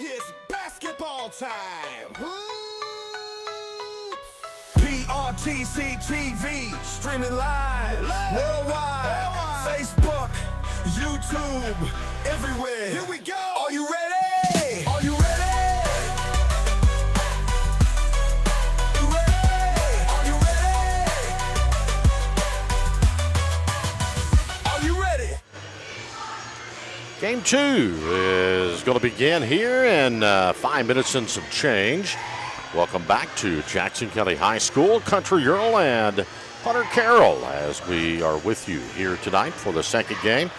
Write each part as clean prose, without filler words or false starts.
It's basketball time. PRTC TV, streaming live, worldwide, Facebook, YouTube, everywhere. Here we go. Are you ready? Are you ready? You ready? Are you ready? Are you ready? Game 2 is going to begin here in 5 minutes and some change. Welcome back to Jackson County High School. Country Girl and Hunter Carroll as we are with you here tonight for the second game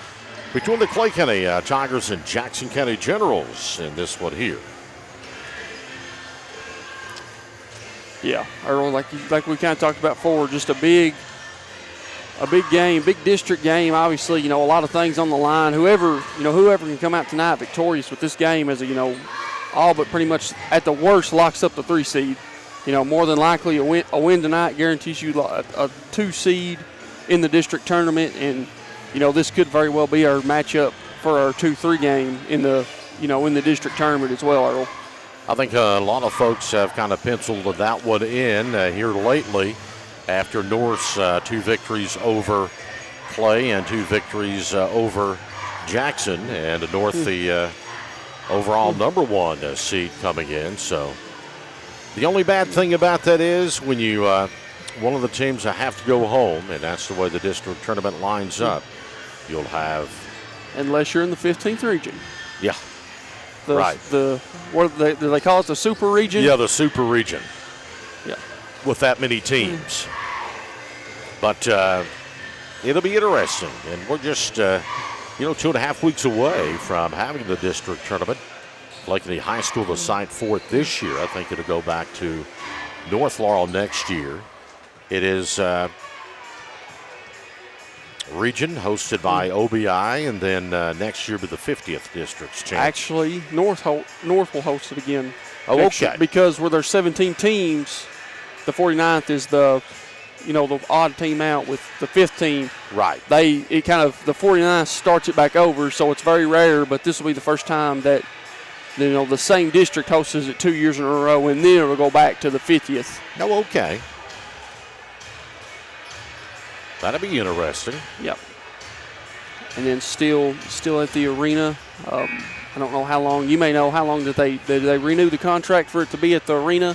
between the Clay County Tigers and Jackson County Generals in this one here. Yeah, Earl, like we kind of talked about before, just a big game, big district game. Obviously, a lot of things on the line. Whoever can come out tonight victorious with this game as all but pretty much at the worst locks up the 3 seed. More than likely a win tonight guarantees you a 2 seed in the district tournament, and this could very well be our matchup for our 2-3 game in the district tournament as well, Earl. I think a lot of folks have kind of penciled that one in here lately after North's 2 victories over Clay and 2 victories over Jackson, and North the overall number 1 seed coming in. So the only bad thing about that is when you one of the teams that have to go home, and that's the way the district tournament lines up, you'll have, unless you're in the 15th region. Yeah. Right. What do they call it? The super region? Yeah, the super region. Yeah. With that many teams. But it'll be interesting. And we're just, 2.5 weeks away from having the district tournament. Likely High School the site for it this year. I think it'll go back to North Laurel next year. It is region hosted by OBI, and then next year be the 50th district's champion. Actually, North will host it again. Oh, okay. Year, because where there's 17 teams, the 49th is the odd team out with the 5th team. Right. The 49th starts it back over, so it's very rare, but this will be the first time that the same district hosts it 2 years in a row, and then it'll go back to the 50th. Oh, okay. That'll be interesting. Yep. And then still at the arena. I don't know how long. You may know how long did they renew the contract for it to be at the arena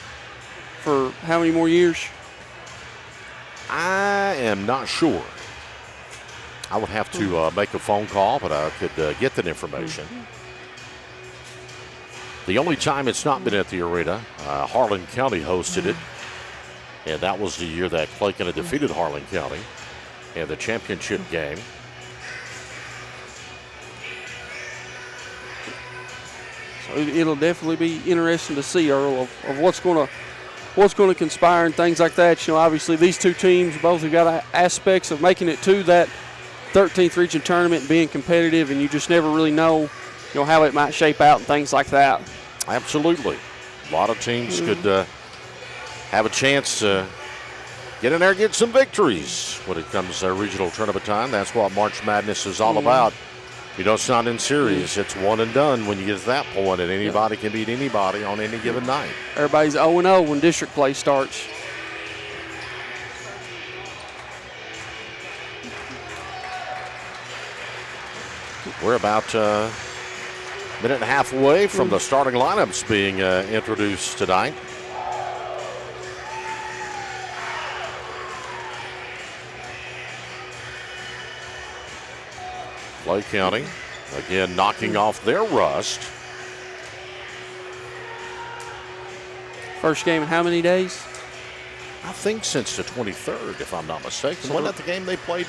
for how many more years? I am not sure. I would have to make a phone call, but I could get that information. The only time it's not been at the arena, Harlan County hosted it, and that was the year that Clay County defeated Harlan County in the championship game. So it'll definitely be interesting to see, Earl, of what's going to conspire and things like that. Obviously these 2 teams both have got aspects of making it to that 13th region tournament and being competitive, and you just never really know, how it might shape out and things like that. Absolutely. A lot of teams could have a chance to get in there and get some victories when it comes to regional tournament time. That's what March Madness is all about. It's not in series. It's one and done when you get to that point, and anybody can beat anybody on any given night. Everybody's 0-0 when district play starts. We're about a minute and a half away from the starting lineups being introduced tonight. Clay County, again, knocking off their rust. First game in how many days? I think since the 23rd, if I'm not mistaken. Wasn't that the game they played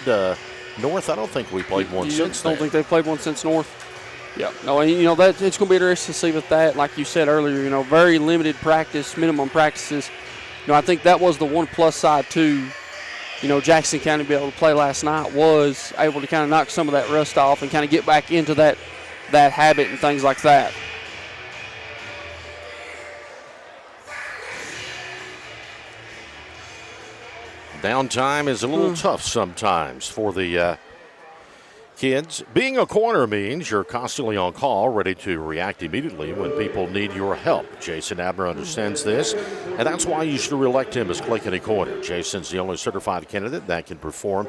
North? I don't think we played one since then. I don't think they've played one since North. Yeah. No, and that it's going to be interesting to see with that. Like you said earlier, very limited practice, minimum practices. I think that was the one plus side too. Jackson County be able to play last night was able to kind of knock some of that rust off and kind of get back into that habit and things like that. Downtime is a little tough sometimes for the Kids, being a corner means you're constantly on call, ready to react immediately when people need your help. Jason Abner understands this, and that's why you should re-elect him as Clay County corner. Jason's the only certified candidate that can perform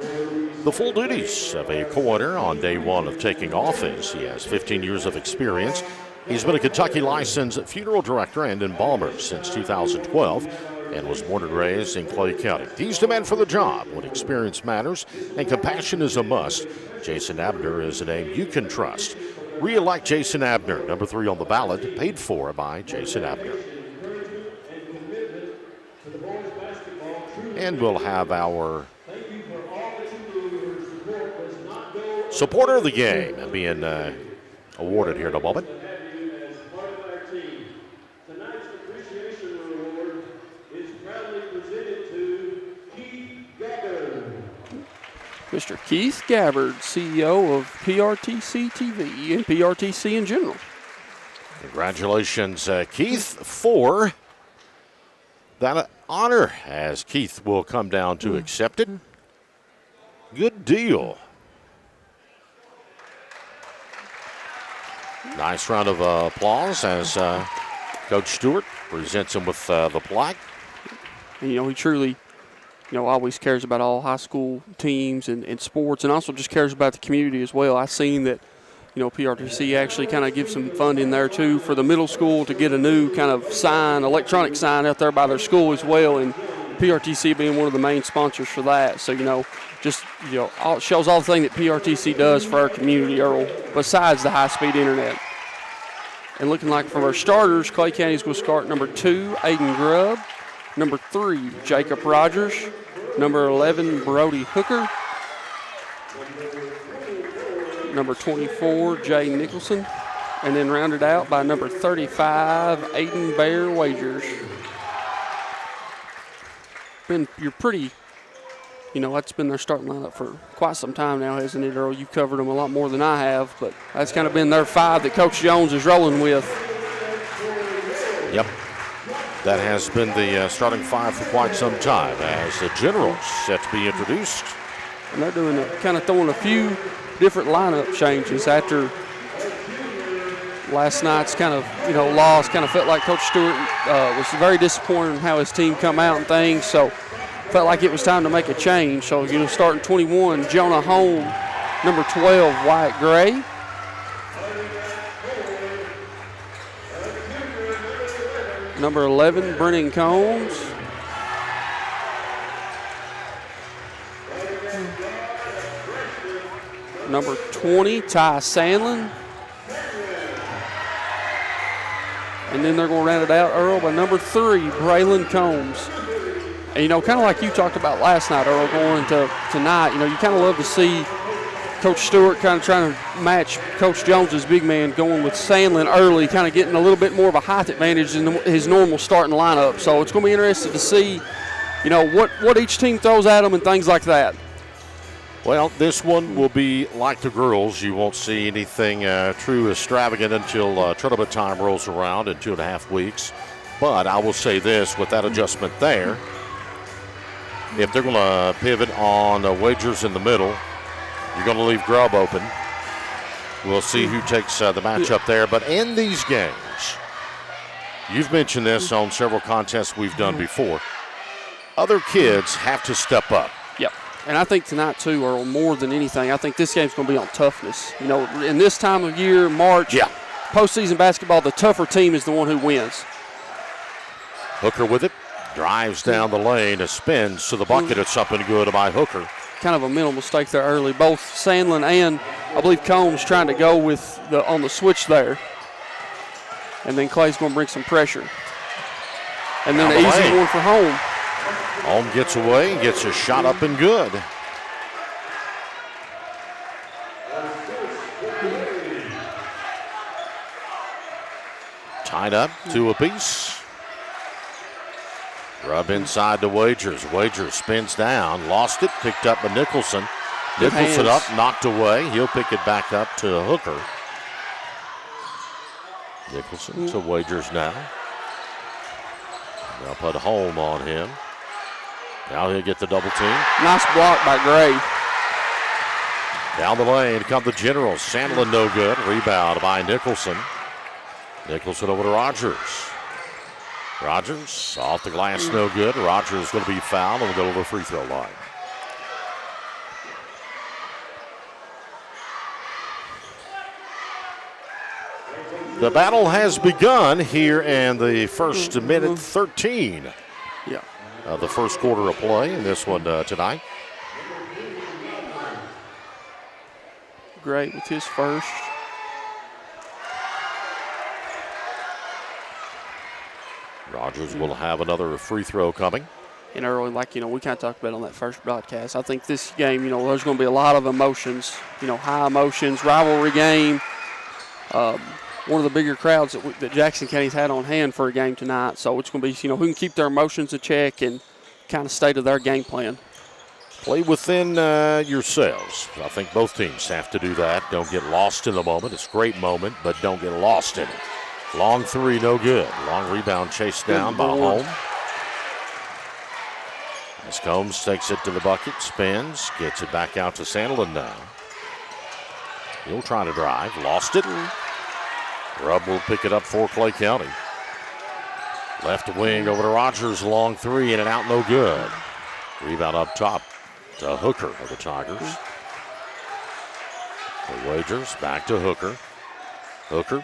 the full duties of a corner on day one of taking office. He has 15 years of experience. He's been a Kentucky licensed funeral director and embalmer since 2012 and was born and raised in Clay County. He's the man for the job when experience matters and compassion is a must. Jason Abner is a name you can trust. Re-elect Jason Abner, number 3 on the ballot, paid for by Jason Abner. And we'll have our supporter of the game being awarded here in a moment. Mr. Keith Gabbard, CEO of PRTC TV and PRTC in general. Congratulations, Keith, for that honor, as Keith will come down to accept it. Good deal. Nice round of applause as Coach Stewart presents him with the plaque. And, he truly, always cares about all high school teams and sports, and also just cares about the community as well. I've seen that, PRTC actually kind of gives some funding there, too, for the middle school to get a new kind of sign, electronic sign out there by their school as well, and PRTC being one of the main sponsors for that. So, it shows all the thing that PRTC does for our community, Earl, besides the high-speed internet. And looking like from our starters, Clay County's going to start number 2, Aiden Grubb. Number 3, Jacob Rogers. Number 11, Brody Hooker. Number 24, Jay Nicholson. And then rounded out by number 35, Aiden Bear Wagers. You're pretty, that's been their starting lineup for quite some time now, hasn't it, Earl? You've covered them a lot more than I have, but that's kind of been their 5 that Coach Jones is rolling with. Yep. That has been the starting 5 for quite some time as the generals set to be introduced. And they're doing kind of throwing a few different lineup changes after last night's kind of, loss. Kind of felt like Coach Stewart was very disappointed in how his team come out and things. So felt like it was time to make a change. So, starting 21, Jonah Holm, number 12, Wyatt Gray. Number 11, Brennan Combs. Number 20, Ty Sandlin. And then they're going to round it out, Earl, by number 3, Braylon Combs. And, kind of like you talked about last night, Earl, going into tonight, you kind of love to see Coach Stewart kind of trying to match Coach Jones's big man, going with Sandlin early, kind of getting a little bit more of a height advantage in his normal starting lineup. So it's going to be interesting to see, what each team throws at them and things like that. Well, this one will be like the girls. You won't see anything true extravagant until tournament time rolls around in 2.5 weeks. But I will say this, with that adjustment there, if they're going to pivot on Wagers in the middle, you're going to leave Grubb open. We'll see who takes the matchup there. But in these games, you've mentioned this on several contests we've done before, other kids have to step up. Yep. And I think tonight, too, Earl, more than anything, I think this game's going to be on toughness. In this time of year, March, postseason basketball, the tougher team is the one who wins. Hooker with it. Drives down the lane, spins to the bucket. It's something good by Hooker. Kind of a mental mistake there early. Both Sandlin and, I believe, Combs trying to go with on the switch there. And then Clay's going to bring some pressure. And then an easy one for Holm. Holm gets away and gets a shot up and good. Tied up, 2 apiece. Grubb inside to Wagers. Wagers spins down, lost it, picked up by Nicholson. Nicholson up, knocked away. He'll pick it back up to Hooker. Nicholson to Wagers now. They'll put Holm on him. Now he'll get the double team. Nice block by Gray. Down the lane come the Generals. Sandlin no good. Rebound by Nicholson. Nicholson over to Rogers. Rogers off the glass, no good. Rogers going to be fouled and will go to the free throw line. The battle has begun here in the first minute 13 of the first quarter of play in this one tonight. Great with his first. Rogers will have another free throw coming. And early, we kind of talked about on that first broadcast, I think this game, there's going to be a lot of emotions, high emotions, rivalry game. One of the bigger crowds that Jackson County's had on hand for a game tonight. So it's going to be, who can keep their emotions in check and kind of stay to their game plan. Play within yourselves. I think both teams have to do that. Don't get lost in the moment. It's a great moment, but don't get lost in it. Long three, no good. Long rebound chased down by Holmes. As Combs takes it to the bucket, spins, gets it back out to Sandlin now. He'll try to drive, lost it. Grubb will pick it up for Clay County. Left wing over to Rogers, long three, in and out, no good. Rebound up top to Hooker of the Tigers. The Wagers back to Hooker. Hooker,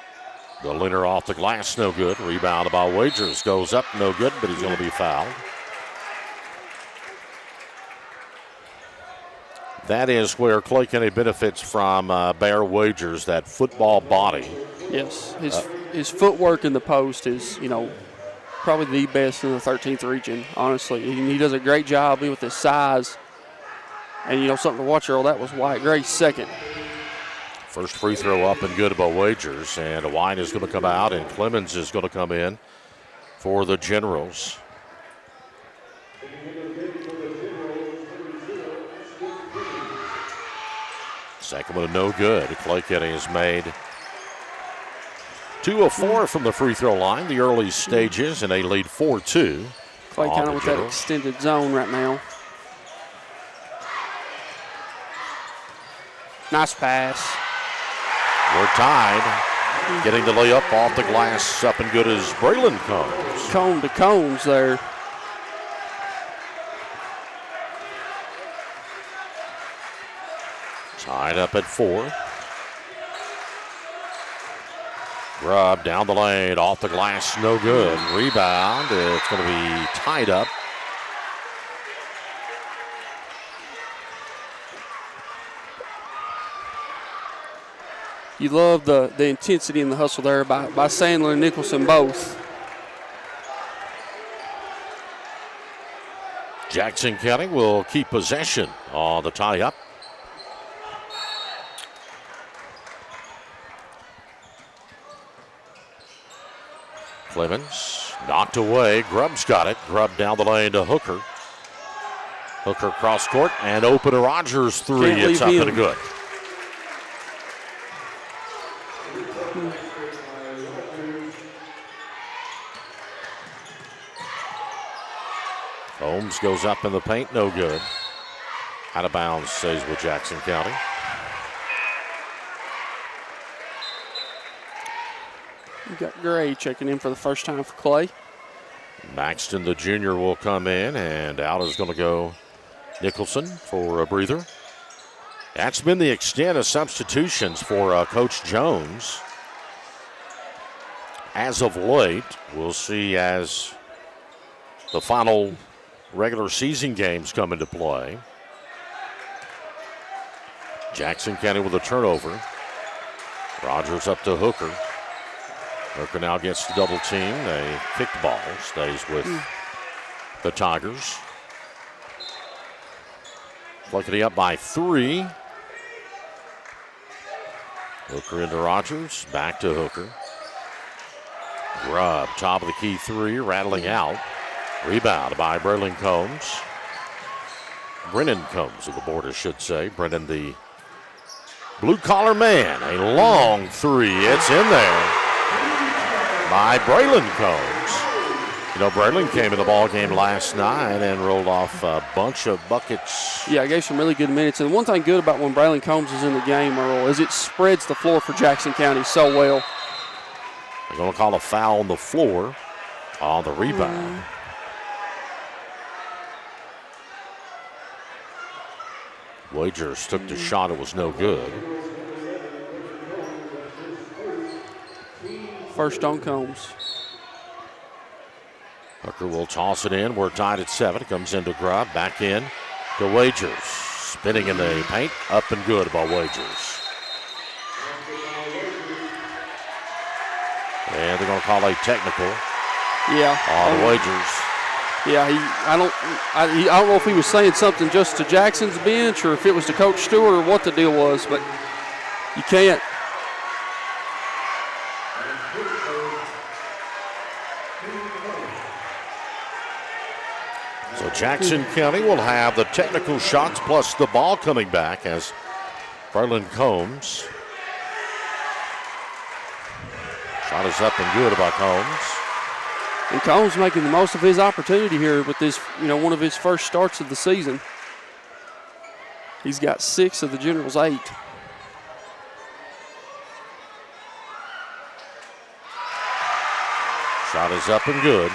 the leaner off the glass, no good. Rebound by Wagers, goes up, no good, but he's going to be fouled. That is where Clay County benefits from Bear Wagers, that football body. Yes, his footwork in the post is, probably the best in the 13th region, honestly. He does a great job with his size. And, something to watch, Earl, that was Wyatt Gray's second. First free throw up and good by Wagers. And Wyatt is going to come out, and Clemens is going to come in for the Generals. Second one, no good. Clay County has made 2 of 4 from the free throw line, the early stages, and they lead 4-2. Clay County with that extended zone right now. Nice pass. We're tied. Getting the layup off the glass, up and good as Braylon Combs. Cone to Combs there. Tied up at 4. Grubb down the lane, off the glass, no good. Rebound, it's going to be tied up. You love the intensity and the hustle there by Sandler and Nicholson both. Jackson County will keep possession on the tie-up. Clemens knocked away. Grubb's got it. Grubb down the lane to Hooker. Hooker cross court and open to Rogers three. It's up and good. Holmes goes up in the paint, no good. Out of bounds, stays with Jackson County. You got Gray checking in for the first time for Clay. Maxton, the junior, will come in, and out is going to go Nicholson for a breather. That's been the extent of substitutions for Coach Jones. As of late, we'll see as the final regular season games come into play. Jackson County with a turnover. Rogers up to Hooker. Hooker now gets the double team. They kick the ball. Stays with the Tigers. Fluckety up by 3. Hooker into Rogers. Back to Hooker. Grubb, top of the key 3, rattling out. Rebound by Braylon Combs. Brennan Combs of the board, I should say. Brennan, the blue-collar man. A long 3. It's in there by Braylon Combs. You know, Breitling came in the ball game last night and rolled off a bunch of buckets. Yeah, gave some really good minutes. And one thing good about when Braylon Combs is in the game, Earl, is it spreads the floor for Jackson County so well. They're going to call a foul on the floor on the rebound. Wagers took the shot. It was no good. First on Combs. Hooker will toss it in. We're tied at 7. It comes into Grubb. Back in to Wagers. Spinning in the paint. Up and good by Wagers. And they're going to call a technical on Wagers. Yeah, I don't know if he was saying something just to Jackson's bench or if it was to Coach Stewart or what the deal was, but you can't. So Jackson County will have the technical shots plus the ball coming back as Braylon Combs. Shot is up and good by Combs. And Combs making the most of his opportunity here with this, one of his first starts of the season. He's got 6 of the Generals' 8. Shot is up and good.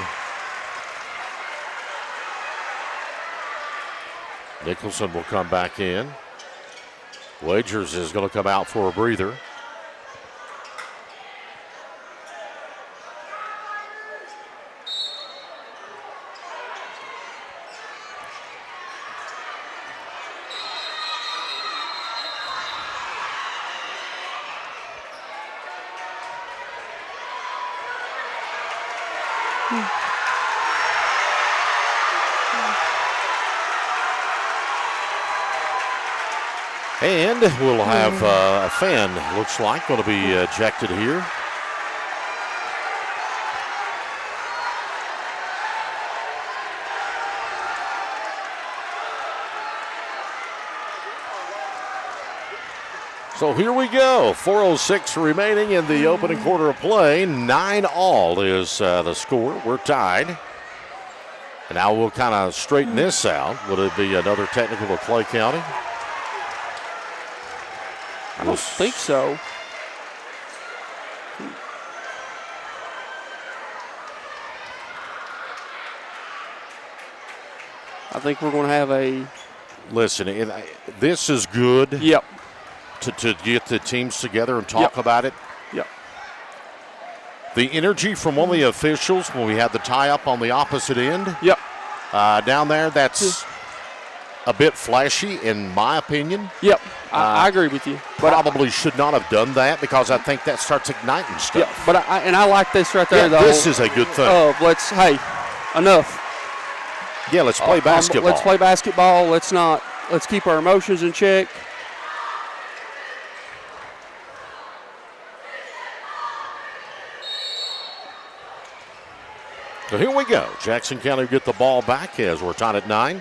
Nicholson will come back in. Wagers is going to come out for a breather. And we'll have a fan, looks like, going to be ejected here. So here we go. 4:06 remaining in the opening quarter of play. 9-all is the score. We're tied. And now we'll kind of straighten this out. Would it be another technical to Clay County? I don't think so. I think we're going to have a... Listen, this is good. Yep. To get the teams together and talk about it. Yep. The energy from one of the officials when we had the tie-up on the opposite end. Yep. Down there, that's a bit flashy in my opinion. Yep. I agree with you. But probably should not have done that because I think that starts igniting stuff. Yeah, but I like this right there, though. This is a good thing. Enough. Yeah, let's play basketball. Let's play basketball. Let's keep our emotions in check. So here we go. Jackson County get the ball back as we're tied at 9.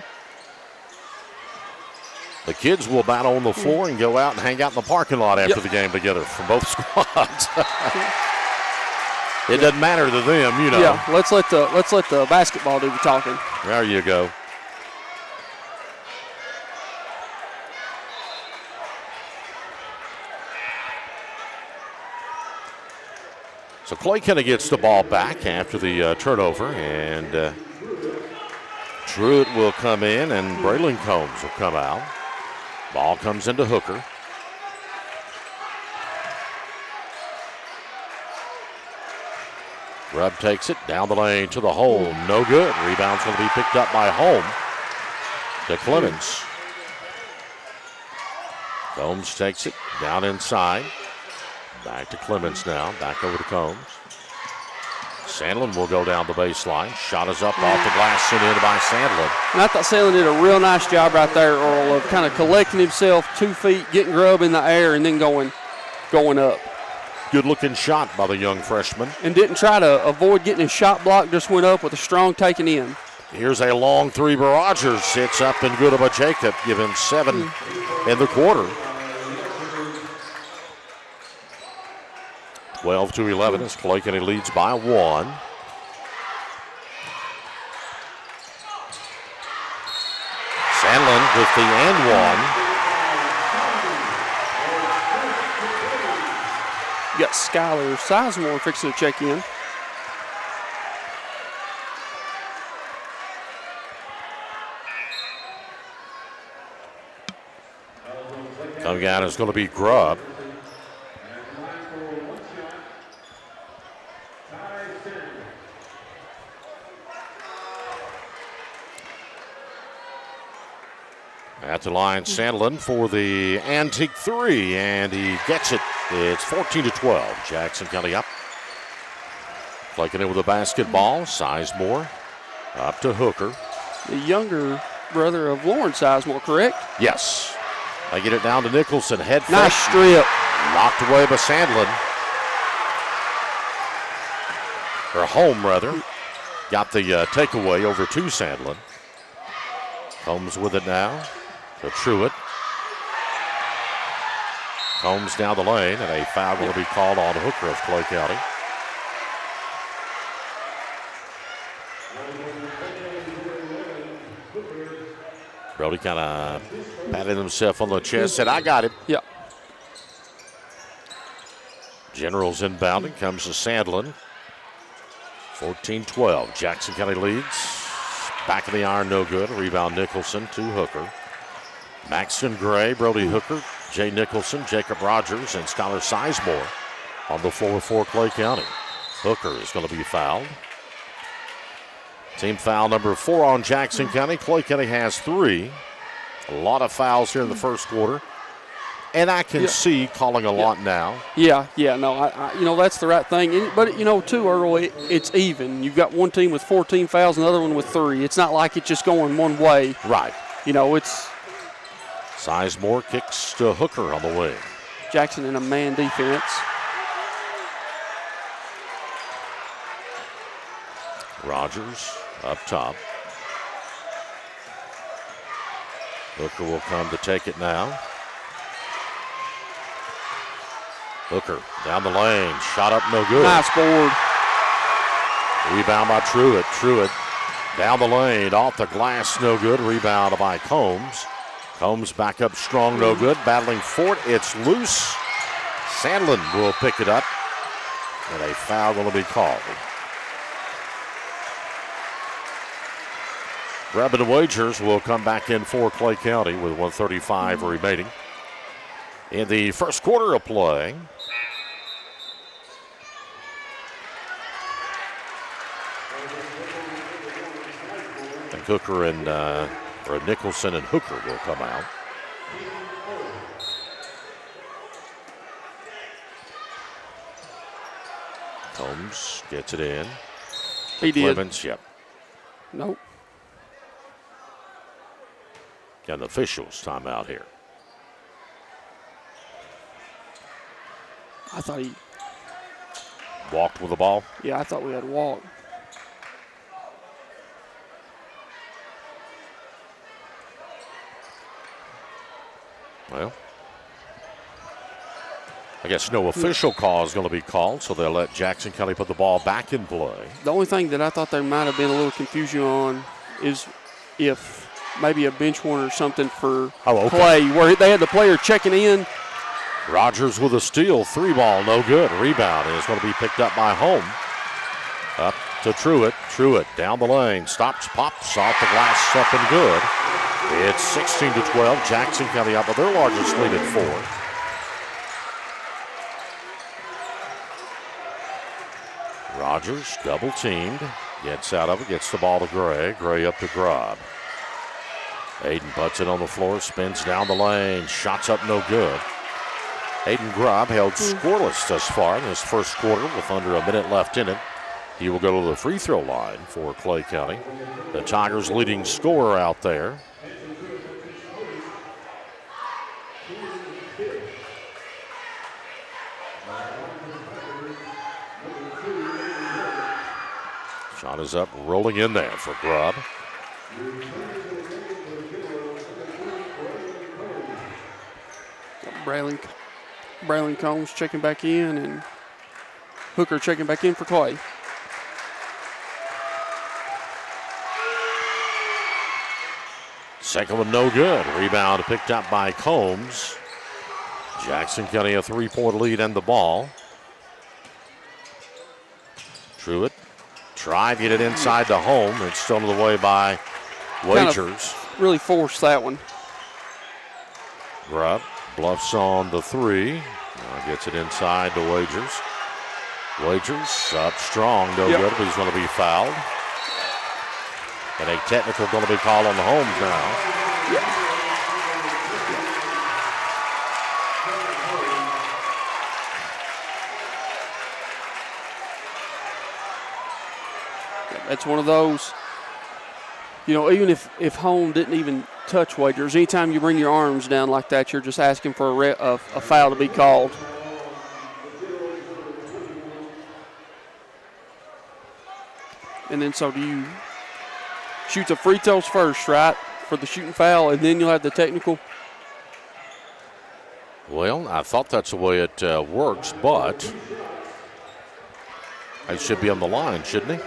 The kids will battle on the floor and go out and hang out in the parking lot after the game together from both squads. It doesn't matter to them, Yeah, let's let the basketball do the talking. There you go. So Clay County gets the ball back after the turnover, and Truitt will come in, and Braylon Combs will come out. Ball comes into Hooker. Grubb takes it down the lane to the hole. No good. Rebound's going to be picked up by Holm to Clemens. Combs takes it down inside. Back to Clemens now. Back over to Combs. Sandlin will go down the baseline. Shot is up off the glass, sent in by Sandlin. And I thought Sandlin did a real nice job right there, Earl, of kind of collecting himself 2 feet, getting Grubb in the air, and then going up. Good-looking shot by the young freshman. And didn't try to avoid getting his shot blocked, just went up with a strong taking in. Here's a long three by Rogers. It's up and good by Jacob. Give him 7 in the quarter. 12-11 as Clay County leads by 1. with the and one. You got Skylar Sizemore fixing to check in. Coming out is going to be Grubb. At the line, Sandlin for the antique three, and he gets it. It's 14-12. Jackson County up. Flaking it with a basketball. Sizemore up to Hooker. The younger brother of Lauren Sizemore, correct? Yes. They get it down to Nicholson. Head fake. Nice strip. Knocked away by Sandlin. Or home, rather. Got the takeaway over to Sandlin. Combs with it now to Truitt. Combs down the lane, and a foul will be called on Hooker of Clay County. Brody kind of patted himself on the chest, said, I got him. Yeah. Generals inbounding, comes to Sandlin. 14-12, Jackson County leads. Back of the iron, no good. Rebound Nicholson to Hooker. Maxton Gray, Brody Hooker, Jay Nicholson, Jacob Rogers, and Skylar Sizemore on the floor for Clay County. Hooker is going to be fouled. Team foul number 4 on Jackson County. Clay County has 3. A lot of fouls here in the first quarter. And I can see calling a lot now. Yeah, no, I that's the right thing. But, too, Earl, it's even. You've got one team with 14 fouls and the other one with 3. It's not like it's just going one way. Right. It's Sizemore kicks to Hooker on the wing. Jackson in a man defense. Rogers up top. Hooker will come to take it now. Hooker down the lane, shot up no good. Nice board. Rebound by Truitt. Truitt down the lane, off the glass, no good. Rebound by Combs. Combs back up strong, no good. Battling for it, it's loose. Sandlin will pick it up, and a foul will be called. Grabbing the wagers will come back in for Clay County with 1:35 remaining in the first quarter of play. And Hooker and Nicholson and Hooker will come out. Combs gets it in. He did. Clemens, yep. Nope. Got an official's timeout here. I thought he walked with the ball. Yeah, I thought we had walked. Well, I guess no official call is going to be called, so they'll let Jackson County put the ball back in play. The only thing that I thought there might have been a little confusion on is if maybe a bench warrant or something for play, where they had the player checking in. Rogers with a steal, 3-ball, no good. Rebound is going to be picked up by Home. Up to Truitt. Truitt down the lane, stops, pops off the glass, up and good. It's 16-12. Jackson County up with their largest lead at 4. Rogers double teamed, gets out of it, gets the ball to Gray. Gray up to Grubb. Aiden puts it on the floor, spins down the lane, shots up no good. Aiden Grubb held scoreless thus far in this first quarter with under a minute left in it. He will go to the free throw line for Clay County. The Tigers' leading scorer out there. Shot is up, rolling in there for Grubb. Braylon Combs checking back in, and Hooker checking back in for Clay. Second one no good. Rebound picked up by Combs. Jackson County a 3-point lead and the ball. Truitt tried to get it inside the home. It's stolen away by Wagers. Really forced that one. Grubb bluffs on the 3. Now gets it inside to Wagers. Wagers up strong, no good, but he's going to be fouled. And a technical going to be called on the Holmes now. Yeah. That's one of those, even if home didn't even touch Wagers, anytime you bring your arms down like that, you're just asking for a foul to be called. And then so do you shoot the free throws first, right, for the shooting foul, and then you'll have the technical? Well, I thought that's the way it works, but he should be on the line, shouldn't he?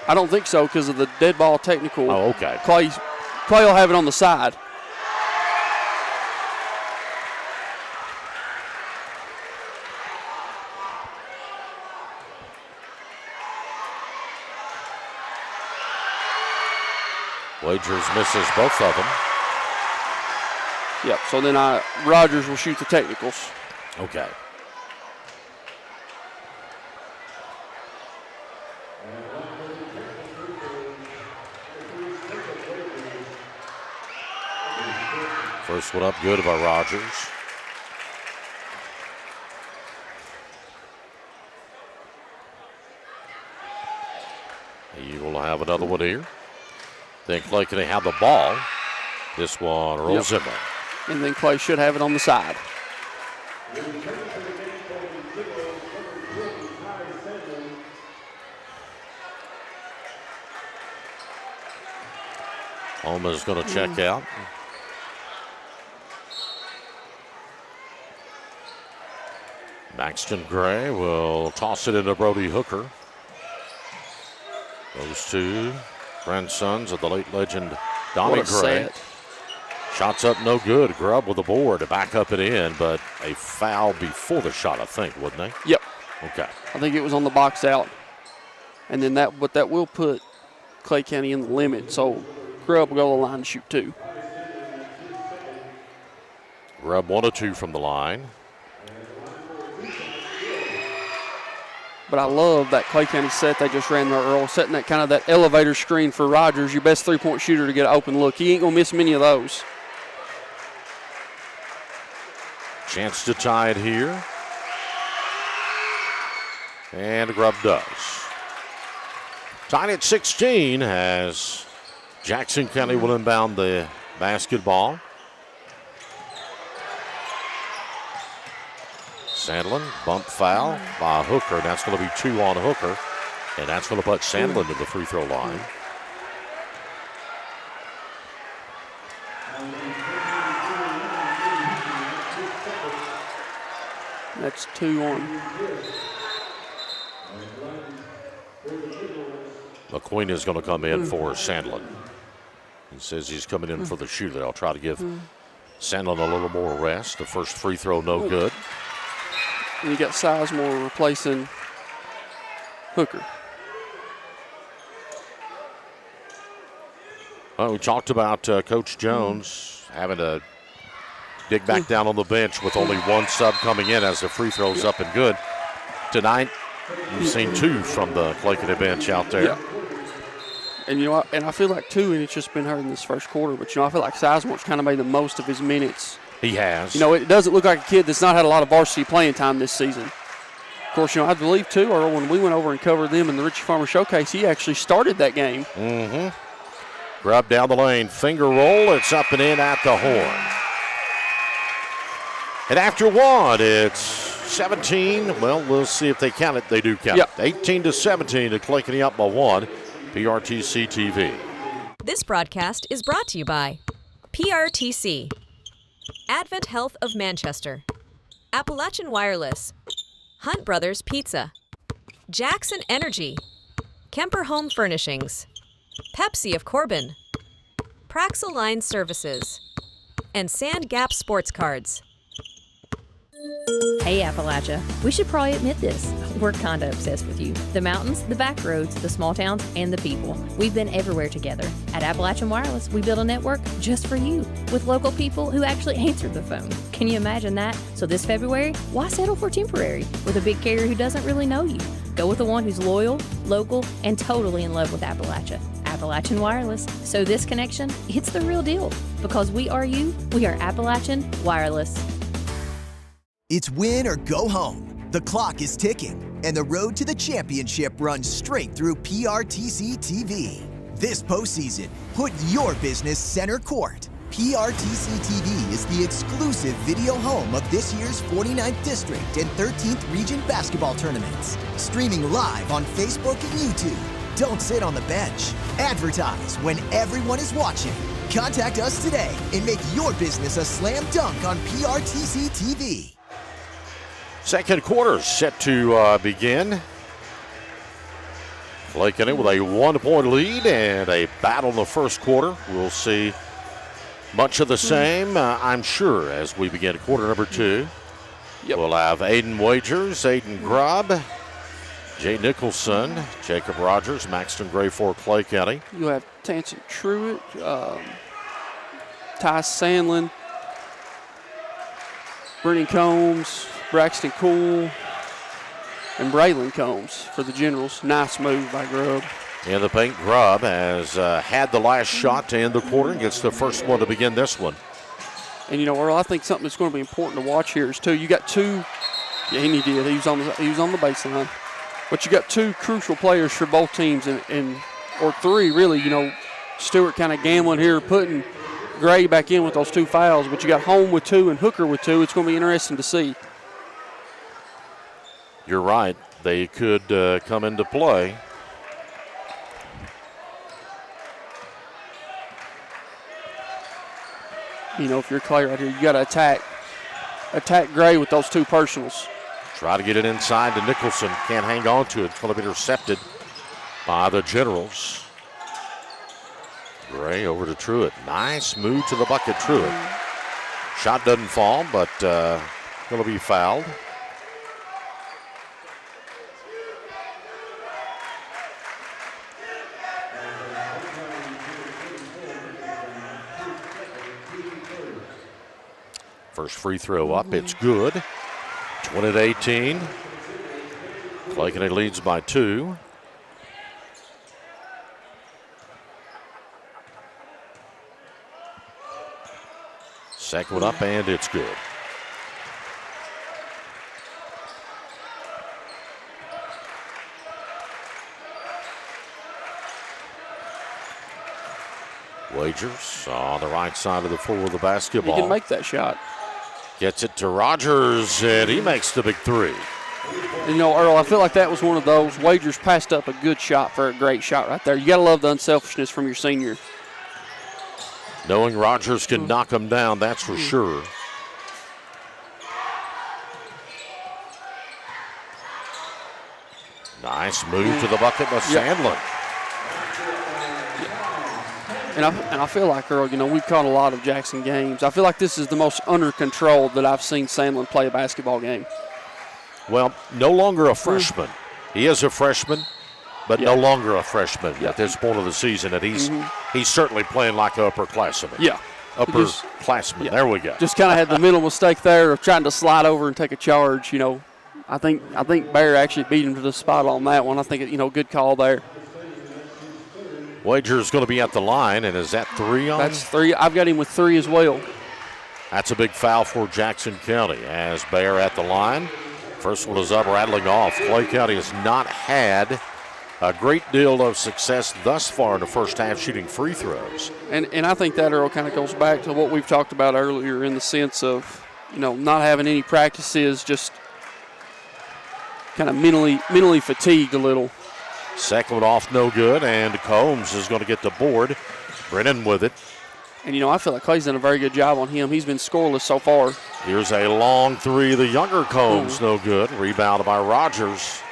I don't think so because of the dead ball technical. Oh, okay. Clay will have it on the side. Wagers misses both of them. Yep, so then Rogers will shoot the technicals. Okay. First one up good by Rogers. He will have another one here. Think Clay can have the ball. This one rolls in there. And then Clay should have it on the side. Alma's going to check out. Maxton Gray will toss it into Brody Hooker. Those two grandsons of the late legend Donnie Gray. Set. Shots up no good. Grubb with the board to back up and in, but a foul before the shot, I think, wouldn't they? Yep. Okay. I think it was on the box out. And then that will put Clay County in the limit, so Grubb will go to the line to shoot 2. Grubb 1 of 2 from the line. But I love that Clay County set they just ran there, Earl, setting that kind of that elevator screen for Rogers, your best 3-point shooter, to get an open look. He ain't going to miss many of those. Chance to tie it here. And Grubb does. Tied at 16 as Jackson County will inbound the basketball. Sandlin, bump foul by Hooker. That's going to be 2 on Hooker. And that's going to put Sandlin to the free throw line. That's 2 on. McQueen is going to come in for Sandlin. He says he's coming in for the shooter. I'll try to give Sandlin a little more rest. The first free throw, no good. And you got Sizemore replacing Hooker. Well, we talked about Coach Jones having to dig back down on the bench with only one sub coming in as the free throw's up and good. Tonight, you've seen 2 from the Clay County bench out there. Yeah. And and I feel like 2, and it's just been hurt in this first quarter, but I feel like Sizemore's kind of made the most of his minutes. He has. It doesn't look like a kid that's not had a lot of varsity playing time this season. Of course, I believe, too, or when we went over and covered them in the Richie Farmer Showcase, he actually started that game. Mm-hmm. Grubb down the lane, finger roll, it's up and in at the horn. And after 1, it's 17. Well, we'll see if they count it. They do count it. 18-17 to Clay County up by 1. PRTC TV. This broadcast is brought to you by PRTC, Advent Health of Manchester, Appalachian Wireless, Hunt Brothers Pizza, Jackson Energy, Kemper Home Furnishings, Pepsi of Corbin, Praxel Line Services, and Sand Gap Sports Cards. Hey Appalachia, we should probably admit this. We're kinda obsessed with you. The mountains, the back roads, the small towns, and the people. We've been everywhere together. At Appalachian Wireless, we built a network just for you, with local people who actually answered the phone. Can you imagine that? So this February, why settle for temporary with a big carrier who doesn't really know you? Go with the one who's loyal, local, and totally in love with Appalachia. Appalachian Wireless. So this connection, it's the real deal. Because we are you, we are Appalachian Wireless. It's win or go home. The clock is ticking, and the road to the championship runs straight through PRTC TV. This postseason, put your business center court. PRTC TV is the exclusive video home of this year's 49th District and 13th Region basketball tournaments. Streaming live on Facebook and YouTube. Don't sit on the bench. Advertise when everyone is watching. Contact us today and make your business a slam dunk on PRTC TV. Second quarter set to begin. Clay County with a 1-point lead and a battle in the first quarter. We'll see much of the same, I'm sure, as we begin quarter number 2. Yep. We'll have Aiden Wagers, Aiden Grubb, Jay Nicholson, Jacob Rogers, Maxton Gray for Clay County. You'll have Tanson Truitt, Ty Sandlin, Brennan Combs, Braxton Cool, and Braylon Combs for the Generals. Nice move by Grubb. In the paint, Grubb has had the last shot to end the quarter and gets the first one to begin this one. And, you know, Earl, I think something that's going to be important to watch here is, too, you got two. Yeah, he did. He was on the baseline. But you got two crucial players for both teams, or three, really. You know, Stewart kind of gambling here, putting Gray back in with those two fouls. But you got Home with 2 and Hooker with 2. It's going to be interesting to see. You're right. They could come into play. You know, if you're Clay right here, you got to attack Gray with those two personals. Try to get it inside to Nicholson. Can't hang on to it. It's going to be intercepted by the Generals. Gray over to Truitt. Nice move to the bucket, Truitt. Shot doesn't fall, but going to be fouled. First free throw up, it's good. 20-18. Clay County leads by 2. Second one up, and it's good. Wagers on the right side of the floor with the basketball. He can make that shot. Gets it to Rogers, and he makes the big 3. And, you know, Earl, I feel like that was one of those. Wagers passed up a good shot for a great shot right there. You got to love the unselfishness from your senior. Knowing Rogers can knock him down, that's for sure. Nice move to the bucket by Sandlin. And I feel like, Earl, you know, we've caught a lot of Jackson games. I feel like this is the most under control that I've seen Sandlin play a basketball game. Well, no longer a freshman. He is a freshman, but no longer a freshman at this point of the season. And he's certainly playing like an upperclassman. Yeah. Upperclassman. Yeah. There we go. Just kind of had the middle mistake there of trying to slide over and take a charge. You know, I think Bear actually beat him to the spot on that one. I think, you know, good call there. Wager's going to be at the line, and is that 3 on? That's 3. I've got him with 3 as well. That's a big foul for Jackson County as Bear at the line. First one is up, rattling off. Clay County has not had a great deal of success thus far in the first half shooting free throws. And I think that, Earl, kind of goes back to what we've talked about earlier in the sense of, you know, not having any practices, just kind of mentally fatigued a little. Second one off, no good, and Combs is going to get the board. Brennan with it. And, you know, I feel like Clay's done a very good job on him. He's been scoreless so far. Here's a long 3, the younger Combs, no good. Rebounded by Rogers.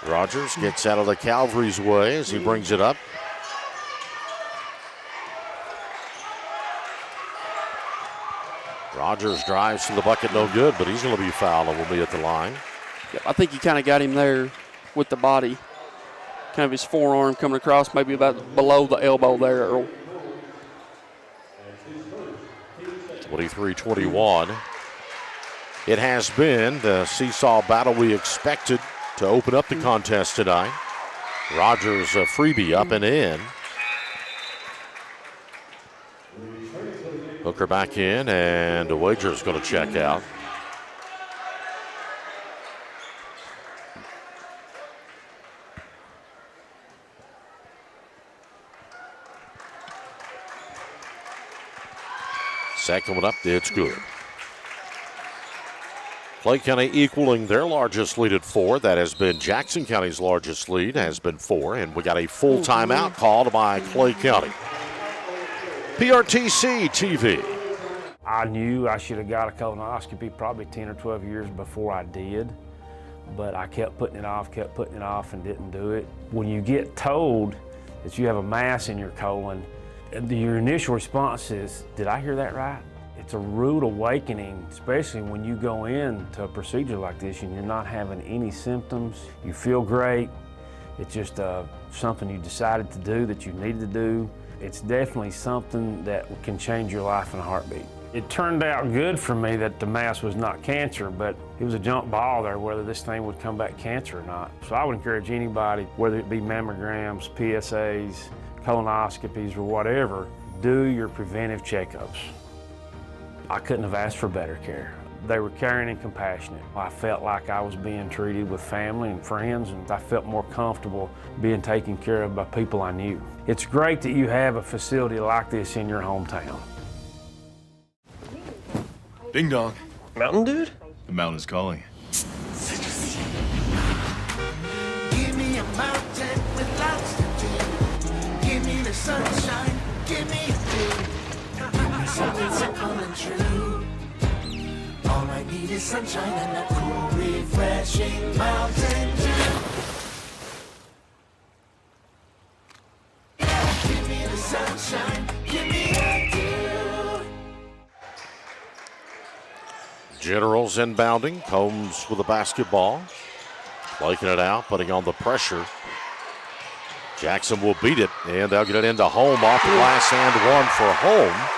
Rogers gets out of the Calvary's way as he brings it up. Rogers drives to the bucket, no good, but he's going to be fouled and will be at the line. Yep, I think he kind of got him there with the body. Kind of his forearm coming across, maybe about below the elbow there, Earl. 23-21. It has been the seesaw battle we expected to open up the contest tonight. Rogers a freebie up and in. Hooker back in, and Wager's going to check out. Second one up, it's good. Clay County equaling their largest lead at 4. That has been Jackson County's largest lead, has been 4. And we got a full timeout called by Clay County. PRTC TV. I knew I should have got a colonoscopy probably 10 or 12 years before I did, but I kept putting it off, and didn't do it. When you get told that you have a mass in your colon, your initial response is, did I hear that right? It's a rude awakening, especially when you go into a procedure like this and you're not having any symptoms. You feel great. It's just something you decided to do, that you needed to do. It's definitely something that can change your life in a heartbeat. It turned out good for me that the mass was not cancer, but it was a jump ball there whether this thing would come back cancer or not. So I would encourage anybody, whether it be mammograms, PSAs, colonoscopies, or whatever, do your preventive checkups. I couldn't have asked for better care. They were caring and compassionate. I felt like I was being treated with family and friends, and I felt more comfortable being taken care of by people I knew. It's great that you have a facility like this in your hometown. Ding dong. Mountain Dude? The mountain is calling. Give me a mountain with lots to do. Give me the sunshine, give me a dew. Something simple and true. All I need is sunshine and a cool, refreshing Mountain Dew. Give me the sunshine, give me a dew. Generals inbounding. Combs with a basketball. Flaking it out, putting on the pressure. Jackson will beat it, and they'll get it into home off the glass and one for home.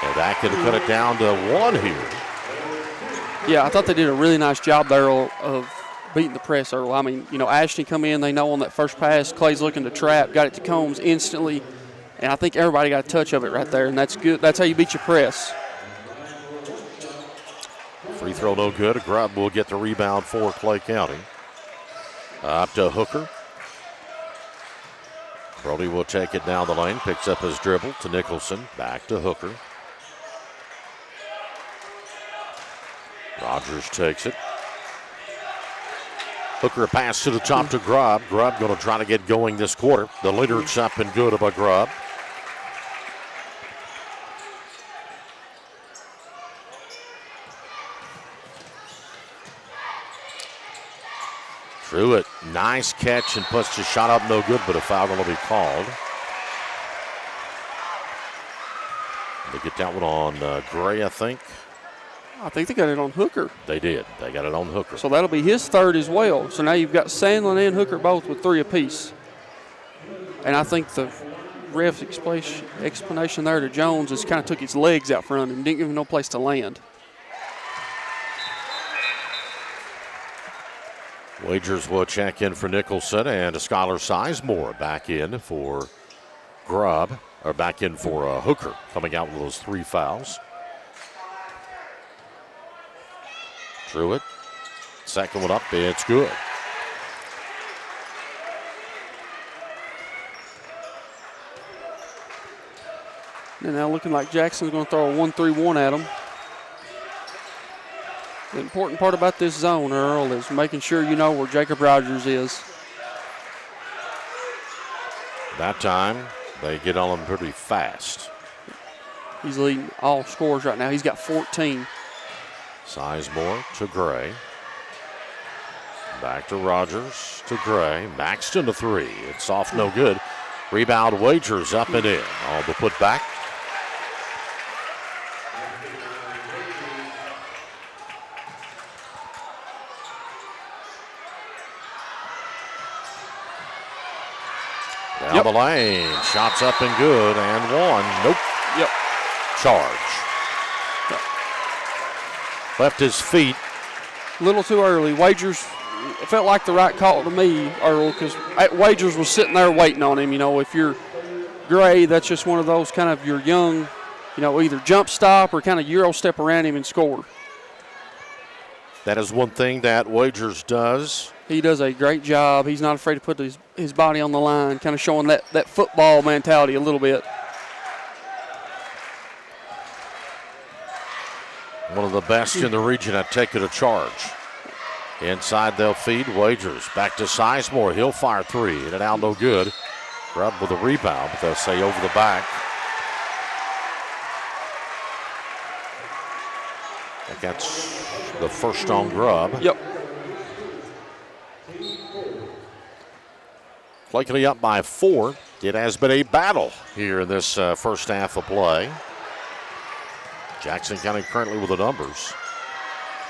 And that can cut it down to 1 here. Yeah, I thought they did a really nice job there of beating the press, Earl. I mean, you know, Ashton come in, they know on that first pass, Clay's looking to trap, got it to Combs instantly, and I think everybody got a touch of it right there, and that's good. That's how you beat your press. Free throw no good. Grubb will get the rebound for Clay County. Up to Hooker. Brody will take it down the lane, picks up his dribble to Nicholson, back to Hooker. Rogers takes it. Hooker pass to the top to Grubb. Grubb going to try to get going this quarter. The leader's up and good by Grubb. Threw it. Nice catch and puts the shot up, no good, but a foul going to be called. They get that one on Gray, I think. I think they got it on Hooker. They did. They got it on Hooker. So that'll be his third as well. So now you've got Sandlin and Hooker both with 3 apiece. And I think the ref's explanation there to Jones is kind of took his legs out front and didn't give him no place to land. Wagers will check in for Nicholson, and Skylar Sizemore back in for Grubb, or back in for Hooker, coming out with those 3 fouls. Threw it. Second one up, it's good. And now looking like Jackson's going to throw a 1-3-1 at him. The important part about this zone, Earl, is making sure you know where Jacob Rogers is. That time, they get on him pretty fast. He's leading all scores right now. He's got 14. Sizemore to Gray. Back to Rogers to Gray. Maxton to 3. It's off, no good. Rebound, Wagers up and in. All but put back. Down the lane. Shots up and good, and one. Nope. Yep. Charge. Yep. Left his feet. A little too early. Wagers, it felt like the right call to me, Earl, because Wagers was sitting there waiting on him. You know, if you're Gray, that's just one of those kind of your young, you know, either jump stop or kind of Euro step around him and score. That is one thing that Wagers does. He does a great job. He's not afraid to put his body on the line, kind of showing that football mentality a little bit. One of the best in the region at taking a charge. Inside they'll feed Wagers. Back to Sizemore. He'll fire three. In and out, no good. Grubb with a rebound, but they'll say over the back. I think that's the first on Grubb. Yep. Blakely up by 4. It has been a battle here in this first half of play. Jackson County currently with the numbers.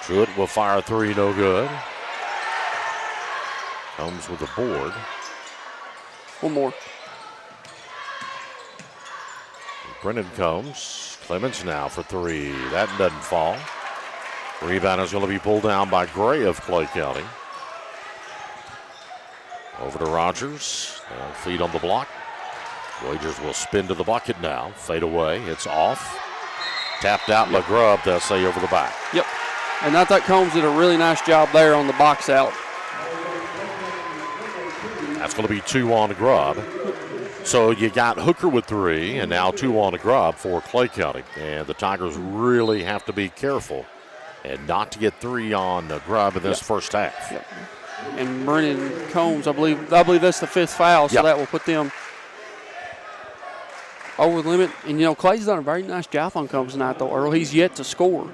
Truitt will fire three, no good. Combs with the board. One more. Brennan Combs. Clemens now for three. That doesn't fall. Rebound is going to be pulled down by Gray of Clay County. Over to Rogers. Feed on the block. Wagers will spin to the bucket now. Fade away. It's off. Tapped out by Grubb. They'll say over the back. Yep. And I thought Combs did a really nice job there on the box out. That's going to be 2 on Grubb. So you got Hooker with 3, and now 2 on Grubb for Clay County. And the Tigers really have to be careful and not to get 3 on Grubb in this first half. Yep. And Brennan Combs, I believe that's the 5th foul, so that will put them over the limit. And, you know, Clay's done a very nice job on Combs tonight, though, Earl. He's yet to score.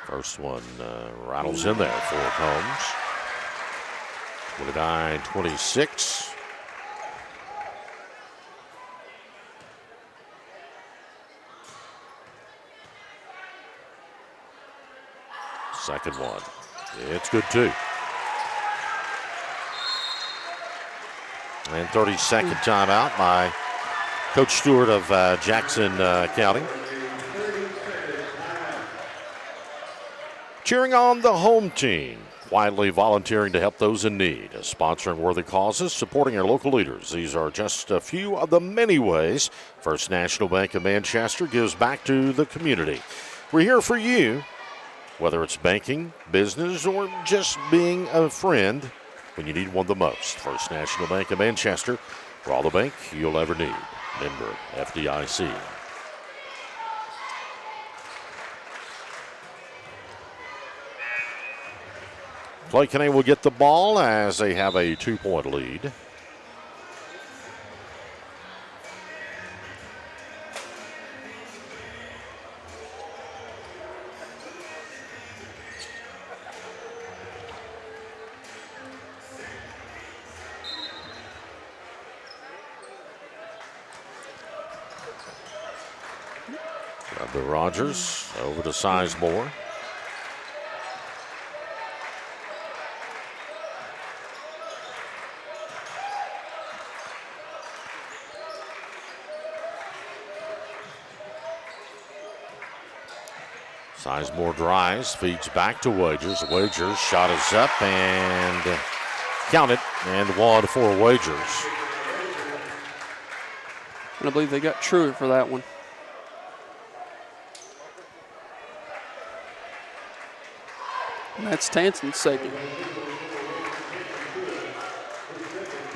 First one rattles in there for Combs. 29-26. Second one. It's good too. And 30-second timeout by Coach Stewart of Jackson County. Cheering on the home team. Quietly volunteering to help those in need, sponsoring worthy causes, supporting our local leaders. These are just a few of the many ways First National Bank of Manchester gives back to the community. We're here for you, whether it's banking, business, or just being a friend when you need one the most. First National Bank of Manchester, for all the bank you'll ever need. Member FDIC. Clay County will get the ball as they have a 2-point lead. Grab to Rogers, over to Sizemore. Sizemore drives, feeds back to Wagers. Wagers, shot is up and count it, and one for Wagers. And I believe they got Truitt for that one. And that's Tanson's second.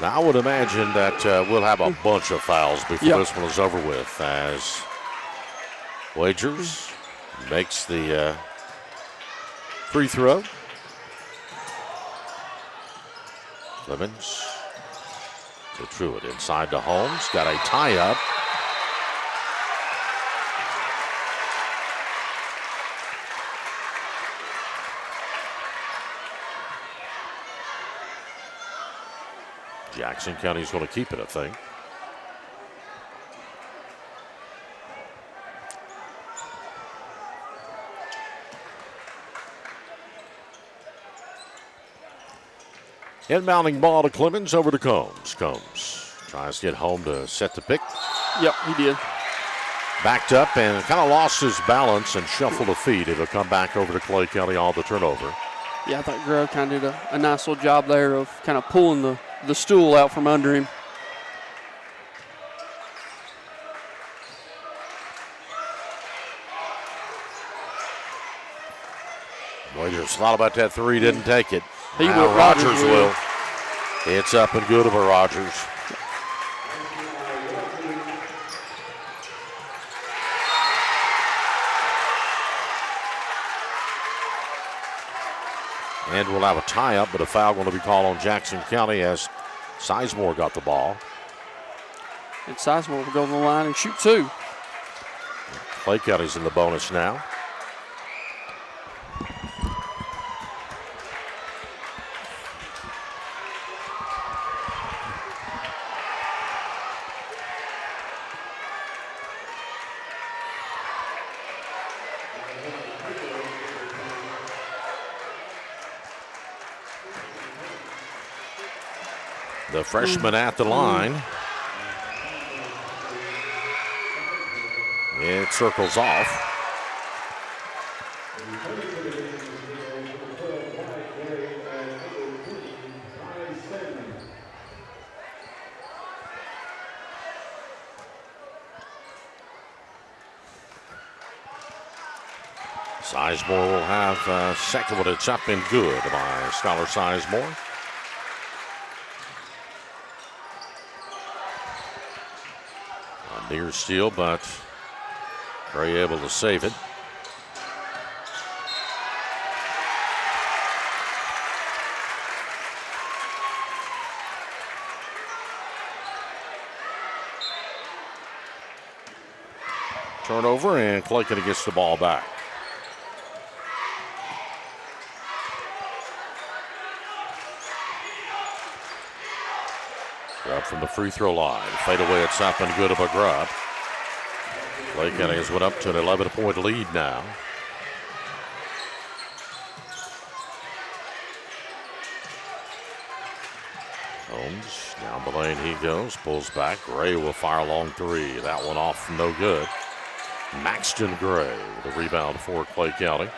Now I would imagine that we'll have a bunch of fouls before this one is over with, as Wagers makes the free throw. Clemens to Truitt inside to Holmes. Got a tie up. Jackson County's going to keep it, I think. Inbounding ball to Clemens over to Combs. Combs tries to get home to set the pick. Yep, he did. Backed up and kind of lost his balance and shuffled a feet. It'll come back over to Clay County on the turnover. Yeah, I thought Grove kind of did a nice little job there of kind of pulling the stool out from under him. Wagers thought about that three, didn't take it. He now will. Rogers will. It's up and good over Rogers. And we'll have a tie-up, but a foul going to be called on Jackson County as Sizemore got the ball. And Sizemore will go on the line and shoot two. Clay County's in the bonus now. The freshman at the line. It circles off. Sizemore will have a second one. It's up and good by Scholar Sizemore. Near steal, but very able to save it. Turnover, and Clay County gets the ball back. Grub from the free throw line. Fade away, it's up and good of a grub. Clay County has went up to an 11-point lead now. Holmes down the lane he goes, pulls back. Gray will fire a long three. That one off, no good. Maxton Gray with a rebound for Clay County.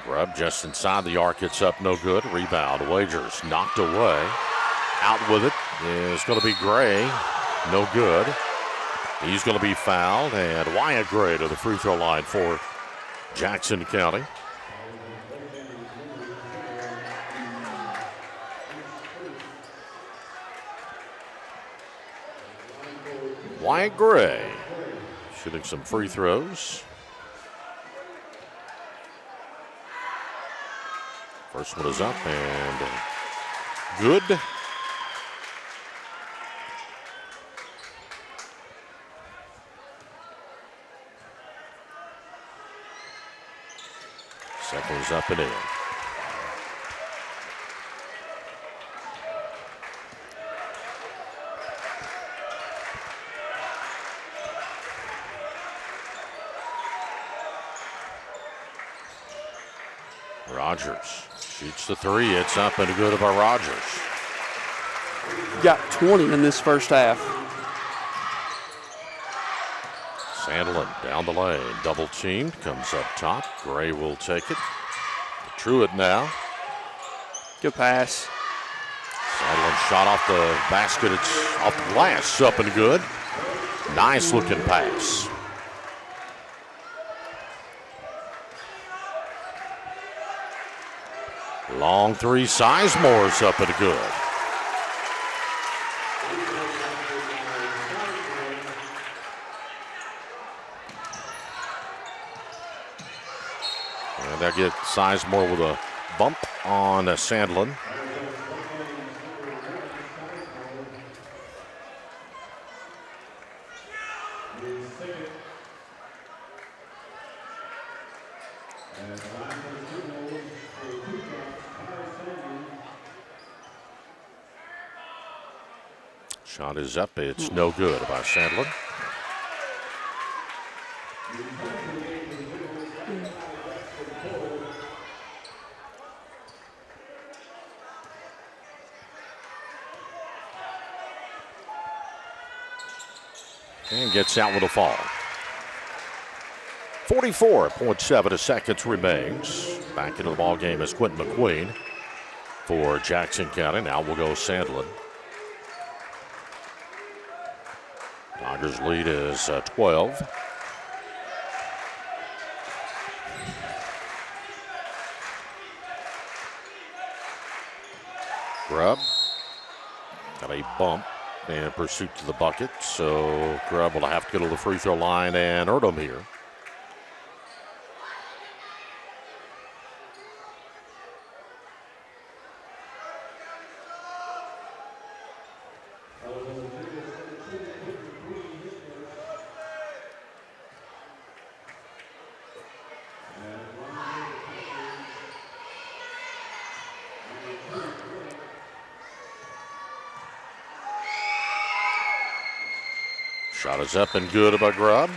Grubb just inside the arc, it's up, no good. Rebound, Wagers knocked away. Out with it is going to be Gray, no good. He's going to be fouled, and Wyatt Gray to the free throw line for Jackson County. Wyatt Gray shooting some free throws. First one is up and good. Second one's up and in. Rogers shoots the three. It's up and good by Rogers. Got 20 in this first half. Sandlin down the lane, double teamed, comes up top. Gray will take it. Truitt now. Good pass. Sandlin shot off the basket. It's off the glass, up and good. Nice looking pass. Long three, Sizemore's up and good. And they'll get Sizemore with a bump on Sandlin. Shot is up, it's no good by Sandlin. and gets out with a fall. 44.7 seconds remains. Back into the ball game is Quentin McQueen for Jackson County. Now we'll go Sandlin. Tigers lead is 12. Grubb got a bump in pursuit to the bucket, so Grubb will have to go to the free throw line and earn them here. Shot is up and good by Grubb.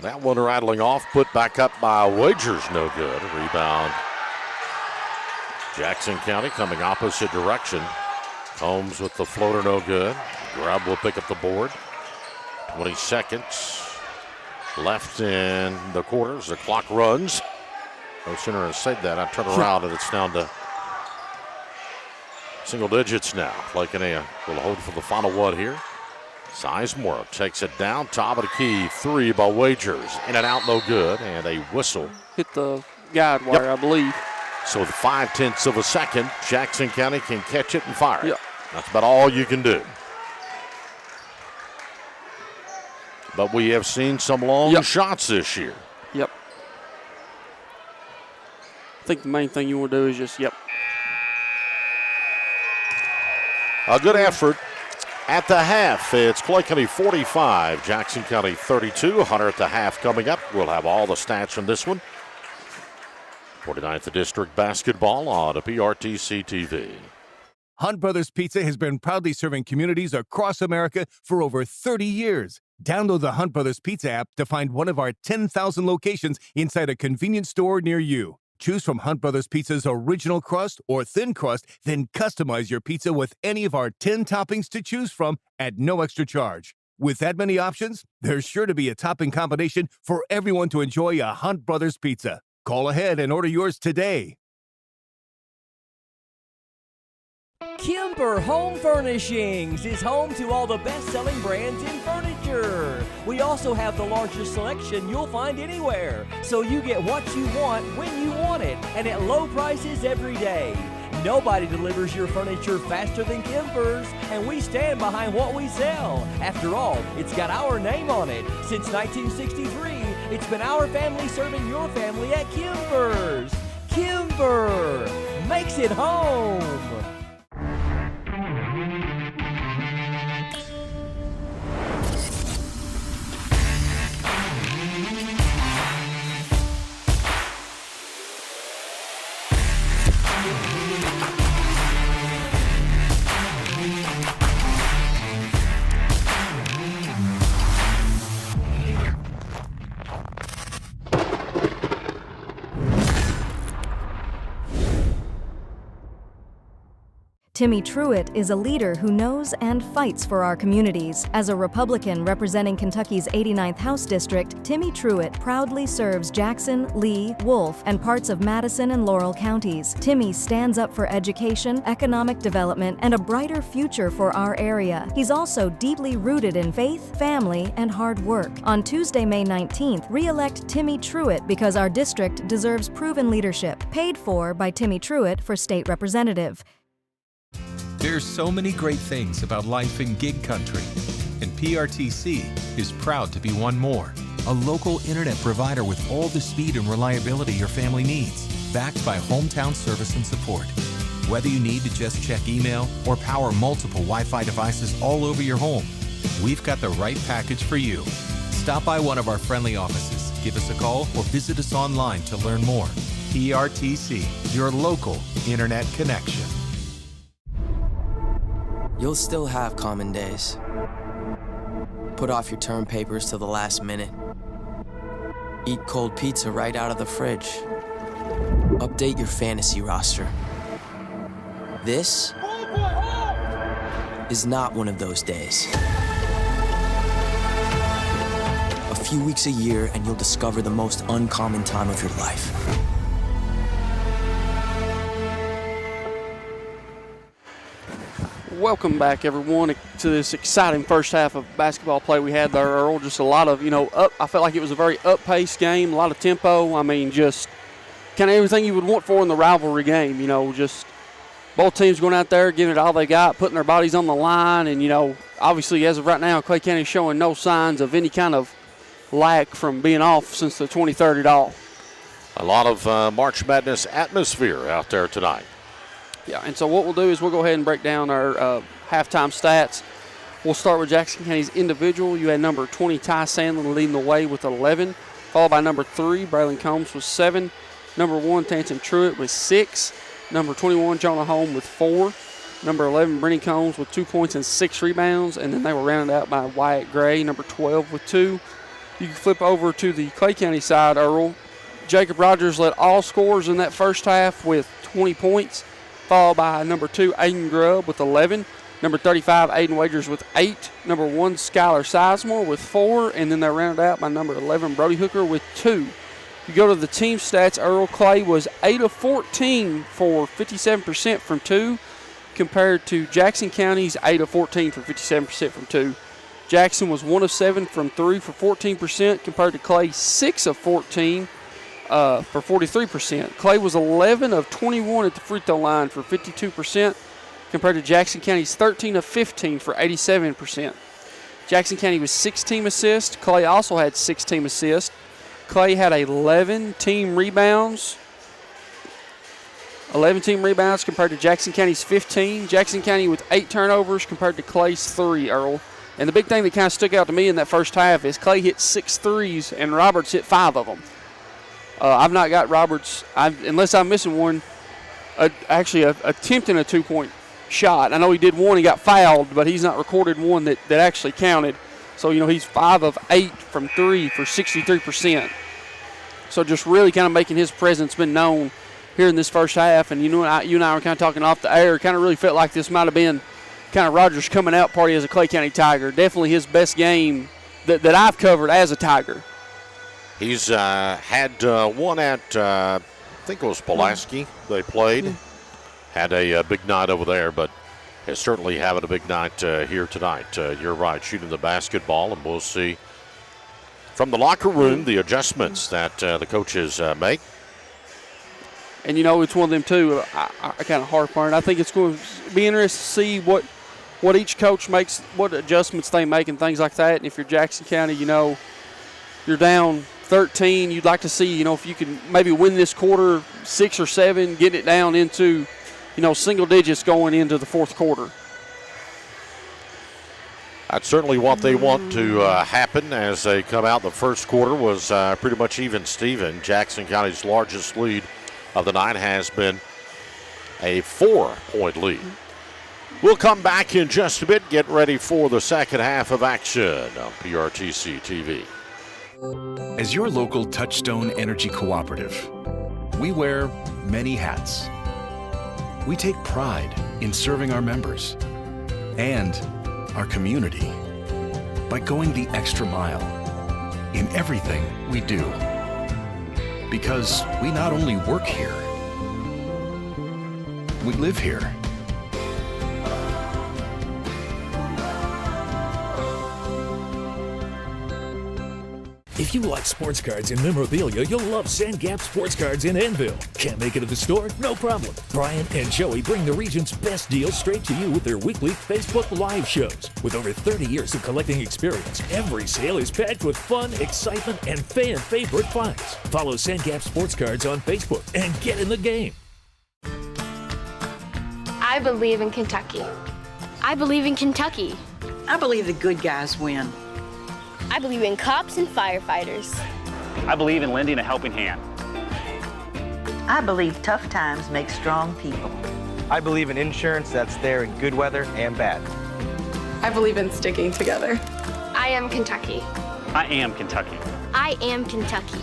That one rattling off, put back up by Wagers, no good. Rebound. Jackson County coming opposite direction. Holmes with the floater, no good. Grubb will pick up the board. 20 seconds left in the quarters. The clock runs. No sooner than said that, I turn around and it's down to single digits now. Lakanea will hold for the final one here. Sizemore takes it down, top of the key, three by Wagers. In and out, no good, and a whistle. Hit the guide wire, I believe. So with 0.5 of a second, Jackson County can catch it and fire it. Yep. That's about all you can do. But we have seen some long shots this year. Yep. I think the main thing you want to do is just, A good effort at the half. It's Clay County 45, Jackson County 32. Hunter at the half coming up. We'll have all the stats from this one. 49th District Basketball on a PRTC TV. Hunt Brothers Pizza has been proudly serving communities across America for over 30 years. Download the Hunt Brothers Pizza app to find one of our 10,000 locations inside a convenience store near you. Choose from Hunt Brothers Pizza's original crust or thin crust, then customize your pizza with any of our 10 toppings to choose from at no extra charge. With that many options, there's sure to be a topping combination for everyone to enjoy a Hunt Brothers Pizza. Call ahead and order yours today. Kemper Home Furnishings is home to all the best-selling brands in furniture. We also have the largest selection you'll find anywhere, so you get what you want when you want it and at low prices every day. Nobody delivers your furniture faster than Kemper's, and we stand behind what we sell. After all, it's got our name on it. Since 1963, it's been our family serving your family at Kemper's. Kemper makes it home. Timmy Truitt is a leader who knows and fights for our communities. As a Republican representing Kentucky's 89th House District, Timmy Truitt proudly serves Jackson, Lee, Wolfe, and parts of Madison and Laurel counties. Timmy stands up for education, economic development, and a brighter future for our area. He's also deeply rooted in faith, family, and hard work. On Tuesday, May 19th, re-elect Timmy Truitt because our district deserves proven leadership. Paid for by Timmy Truitt for state representative. There's so many great things about life in gig country, and PRTC is proud to be one more. A local internet provider with all the speed and reliability your family needs, backed by hometown service and support. Whether you need to just check email or power multiple Wi-Fi devices all over your home, we've got the right package for you. Stop by one of our friendly offices, give us a call, or visit us online to learn more. PRTC, your local internet connection. You'll still have common days. Put off your term papers till the last minute. Eat cold pizza right out of the fridge. Update your fantasy roster. This is not one of those days. A few weeks a year and you'll discover the most uncommon time of your life. Welcome back, everyone, to this exciting first half of basketball play we had there, Earl. Just a lot of, I felt like it was a very up-paced game, a lot of tempo. I mean, just kind of everything you would want for in the rivalry game, just both teams going out there, giving it all they got, putting their bodies on the line. And, obviously, as of right now, Clay County is showing no signs of any kind of lack from being off since the 23rd at all. A lot of March Madness atmosphere out there tonight. Yeah, and so what we'll do is we'll go ahead and break down our halftime stats. We'll start with Jackson County's individual. You had number 20, Ty Sandlin, leading the way with 11, followed by number 3, Braylon Combs with 7, number 1, Tanton Truitt with 6, number 21, Jonah Holm with 4, number 11, Brennan Combs with 2 points and 6 rebounds, and then they were rounded out by Wyatt Gray, number 12, with 2. You can flip over to the Clay County side, Earl. Jacob Rogers led all scorers in that first half with 20 points. Followed by number 2, Aiden Grubb with 11. Number 35, Aiden Wagers with 8. Number 1, Skylar Sizemore with 4. And then they're rounded out by number 11, Brody Hooker with 2. You go to the team stats, Earl. Clay was 8 of 14 for 57% from 2 compared to Jackson County's 8 of 14 for 57% from 2. Jackson was 1 of 7 from 3 for 14% compared to Clay's 6 of 14 for 43%. Clay was 11 of 21 at the free throw line for 52% compared to Jackson County's 13 of 15 for 87%. Jackson County was 6 team assists. Clay also had 6 team assists. Clay had 11 team rebounds. 11 team rebounds compared to Jackson County's 15. Jackson County with 8 turnovers compared to Clay's 3, Earl. And the big thing that kind of stuck out to me in that first half is Clay hit 6 threes and Roberts hit 5 of them. I've not got Roberts, unless I'm missing one, actually attempting a 2-point shot. I know he did one, he got fouled, but he's not recorded one that actually counted. So, he's 5 of 8 from 3 for 63%. So just really kind of making his presence been known here in this first half. And you and I were kind of talking off the air, kind of really felt like this might have been kind of Rogers' coming out party as a Clay County Tiger. Definitely his best game that I've covered as a Tiger. He's had one at, I think it was Pulaski they played. Had a big night over there, but is certainly having a big night here tonight. You're right, shooting the basketball, and we'll see from the locker room the adjustments that the coaches make. And, it's one of them, too, I kind of harp on it. I think it's going to be interesting to see what each coach makes, what adjustments they make and things like that. And if you're Jackson County, you're down 13, you'd like to see, if you can maybe win this quarter 6 or 7, get it down into, single digits going into the fourth quarter. That's certainly what they want to happen as they come out. The first quarter was pretty much even Steven. Jackson County's largest lead of the night has been a 4-point lead. We'll come back in just a bit. Get ready for the second half of action on PRTC TV. As your local Touchstone Energy Cooperative, we wear many hats. We take pride in serving our members and our community by going the extra mile in everything we do. Because we not only work here, we live here. If you like sports cards and memorabilia, you'll love Sand Gap Sports Cards in Enville. Can't make it to the store? No problem. Brian and Joey bring the region's best deals straight to you with their weekly Facebook Live shows. With over 30 years of collecting experience, every sale is packed with fun, excitement, and fan favorite finds. Follow Sand Gap Sports Cards on Facebook and get in the game. I believe in Kentucky. I believe in Kentucky. I believe the good guys win. I believe in cops and firefighters. I believe in lending a helping hand. I believe tough times make strong people. I believe in insurance that's there in good weather and bad. I believe in sticking together. I am Kentucky. I am Kentucky. I am Kentucky.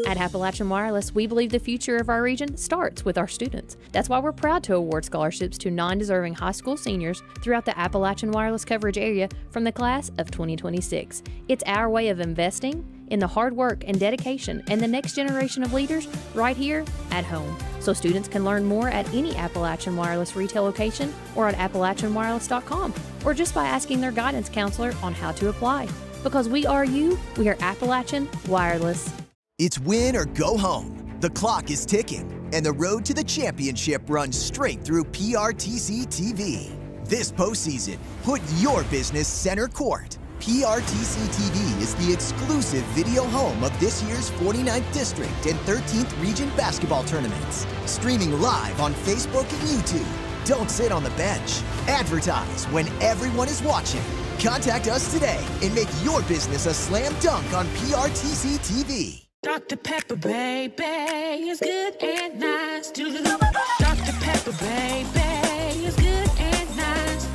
At Appalachian Wireless, we believe the future of our region starts with our students. That's why we're proud to award scholarships to non-deserving high school seniors throughout the Appalachian Wireless coverage area from the class of 2026. It's our way of investing in the hard work and dedication and the next generation of leaders right here at home. So students can learn more at any Appalachian Wireless retail location or at AppalachianWireless.com, or just by asking their guidance counselor on how to apply. Because we are you, we are Appalachian Wireless. It's win or go home. The clock is ticking, and the road to the championship runs straight through PRTC TV. This postseason, put your business center court. PRTC TV is the exclusive video home of this year's 49th District and 13th Region basketball tournaments. Streaming live on Facebook and YouTube. Don't sit on the bench. Advertise when everyone is watching. Contact us today and make your business a slam dunk on PRTC TV. Dr. Pepper, baby, is good and nice. Dr. Pepper, baby, is good and nice.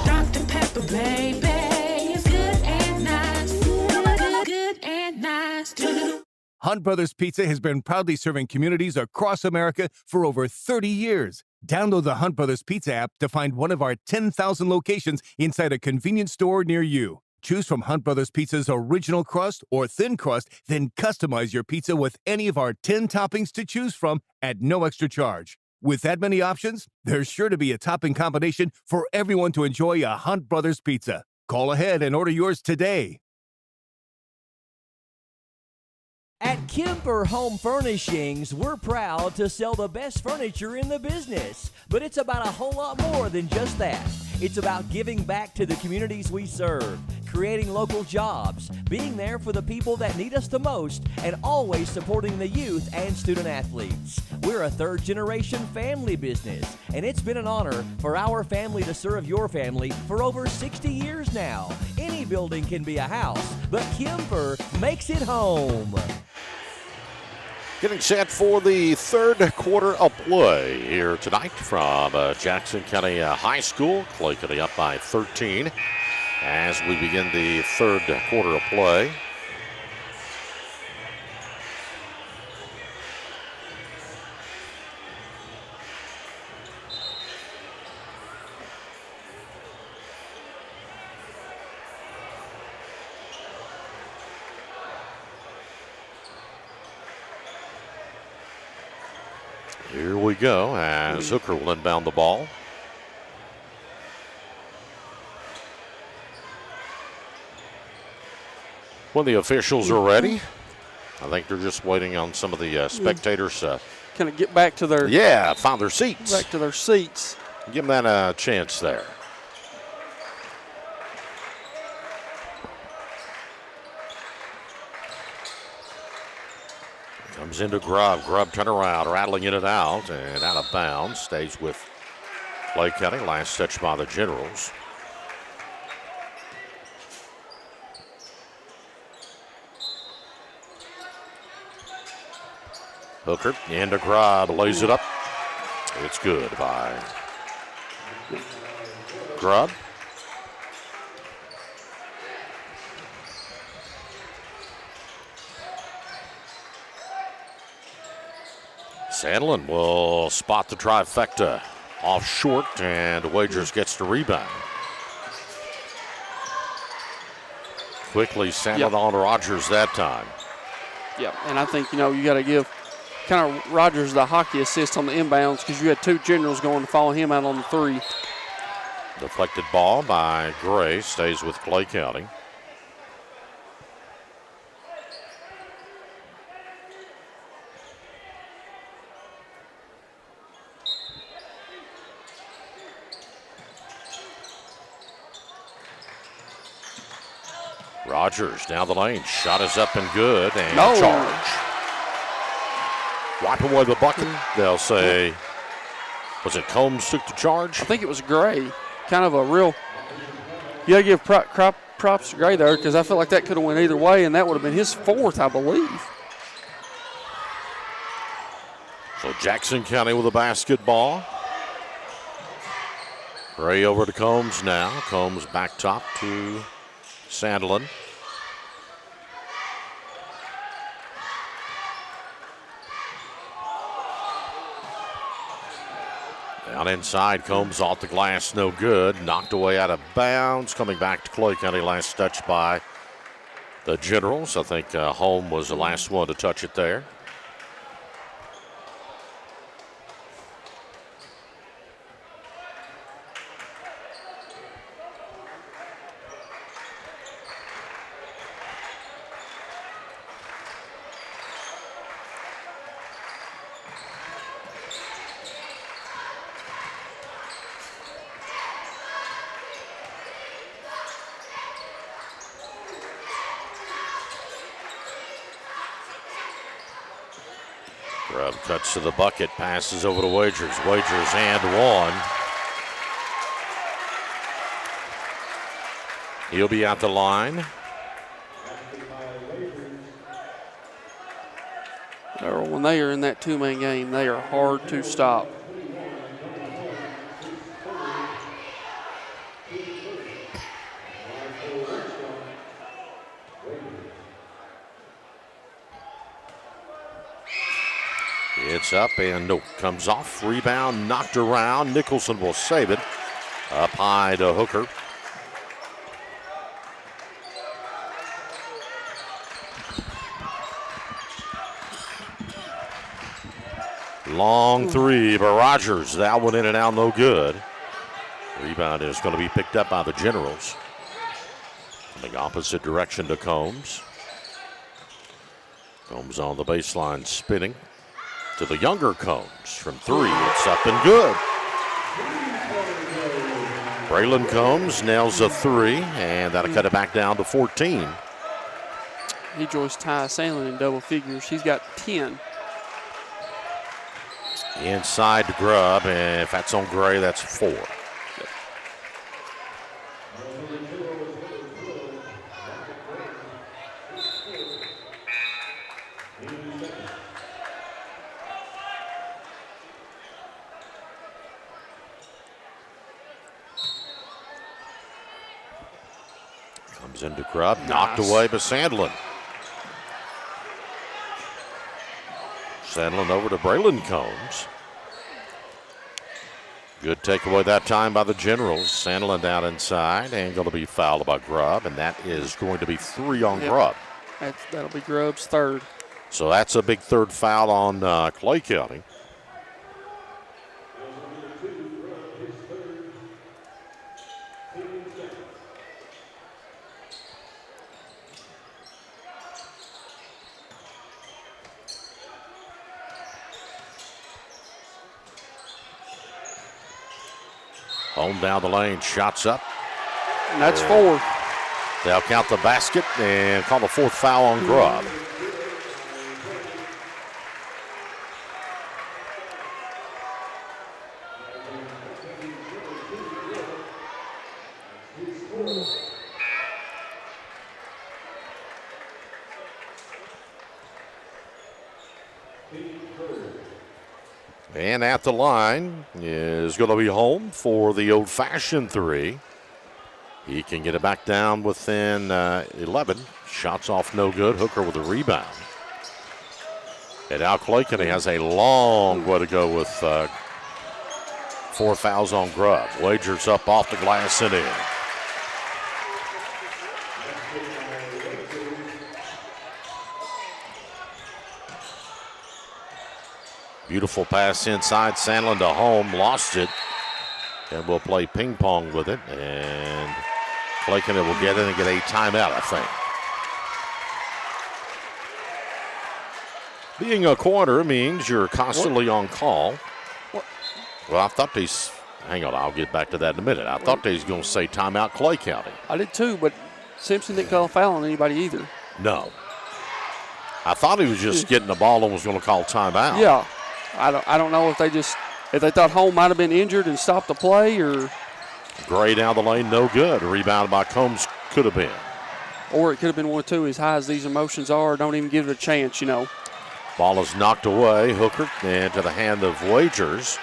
Dr. Pepper, baby, is good and nice. Good and nice. Hunt Brothers Pizza has been proudly serving communities across America for over 30 years. Download the Hunt Brothers Pizza app to find one of our 10,000 locations inside a convenience store near you. Choose from Hunt Brothers Pizza's original crust or thin crust, then customize your pizza with any of our 10 toppings to choose from at no extra charge. With that many options, there's sure to be a topping combination for everyone to enjoy a Hunt Brothers Pizza. Call ahead and order yours today. At Kemper Home Furnishings, we're proud to sell the best furniture in the business. But it's about a whole lot more than just that. It's about giving back to the communities we serve, creating local jobs, being there for the people that need us the most, and always supporting the youth and student athletes. We're a third-generation family business, and it's been an honor for our family to serve your family for over 60 years now. Any building can be a house, but Kemper makes it home. Getting set for the third quarter of play here tonight from Jackson County High School. Clay County up by 13 as we begin the third quarter of play. Here we go as Hooker will inbound the ball. When the officials are ready, I think they're just waiting on some of the spectators. Kind of get back to their find their seats. Back to their seats. Give them that a chance there. Comes into Grubb. Grubb turn around, rattling in and out of bounds. Stays with Clay County. Last touch by the Generals. Hooker into Grubb, lays it up. It's good by Grubb. Sandlin will spot the trifecta off short, and Wagers gets the rebound. Quickly Sandlin on Rogers that time. Yeah, and I think, you got to give kind of Rogers the hockey assist on the inbounds because you had two Generals going to follow him out on the three. Deflected ball by Gray, stays with Clay County. Rogers down the lane. Shot is up and good. And charge. Wipe away the bucket. They'll say, was it Combs took the charge? I think it was Gray. Kind of a real, you got to give props to Gray there because I feel like that could have went either way, and that would have been his fourth, I believe. Jackson County with a basketball. Gray over to Combs now. Combs back top to Sandlin. Down inside, Combs off the glass, no good. Knocked away out of bounds. Coming back to Clay County, last touch by the Generals. I think Holm was the last one to touch it there. Grubb cuts to the bucket, passes over to Wagers. Wagers and one. He'll be at the line. Earl, when they are in that two-man game, they are hard to stop. It's up and no, comes off. Rebound knocked around. Nicholson will save it. Up high to Hooker. Long three by Rogers. That one in and out, no good. Rebound is going to be picked up by the Generals. Coming opposite direction to Combs. Combs on the baseline spinning. To the younger Combs from three. It's up and good. Braylon Combs nails a three, and that'll cut it back down to 14. He joins Ty Sandlin in double figures. He's got 10. Inside to Grubb, and if that's on Gray, that's 4. Comes into Grubb, knocked away by Sandlin. Sandlin over to Braylon Combs. Good takeaway that time by the Generals. Sandlin down inside and going to be fouled by Grubb, and that is going to be 3 on Grubb. That'll be Grubb's third. So that's a big third foul on Clay County. Home down the lane, shots up. And that's 4. They'll count the basket and call the 4th foul on Grubb. And at the line is going to be Holm for the old-fashioned 3. He can get it back down within 11. Shots off no good. Hooker with a rebound. And now Clay County has a long way to go with 4 fouls on Grubb. Wagers up off the glass and in. Beautiful pass inside. Sandlin to Holm, lost it. And we'll play ping pong with it. And Clay County will get in and get a timeout, I think. Being a corner means you're constantly on call. Well, I thought these, hang on, I'll get back to that in a minute. I thought they was going to say timeout Clay County. I did too, but Simpson didn't call a foul on anybody either. No. I thought he was just getting the ball and was going to call timeout. Yeah. I don't know if they thought Holm might have been injured and stopped the play, or Gray down the lane, no good. Rebound by Combs could have been. Or it could have been 1-2. As high as these emotions are, don't even give it a chance, you know. Ball is knocked away. Hooker into the hand of Wagers.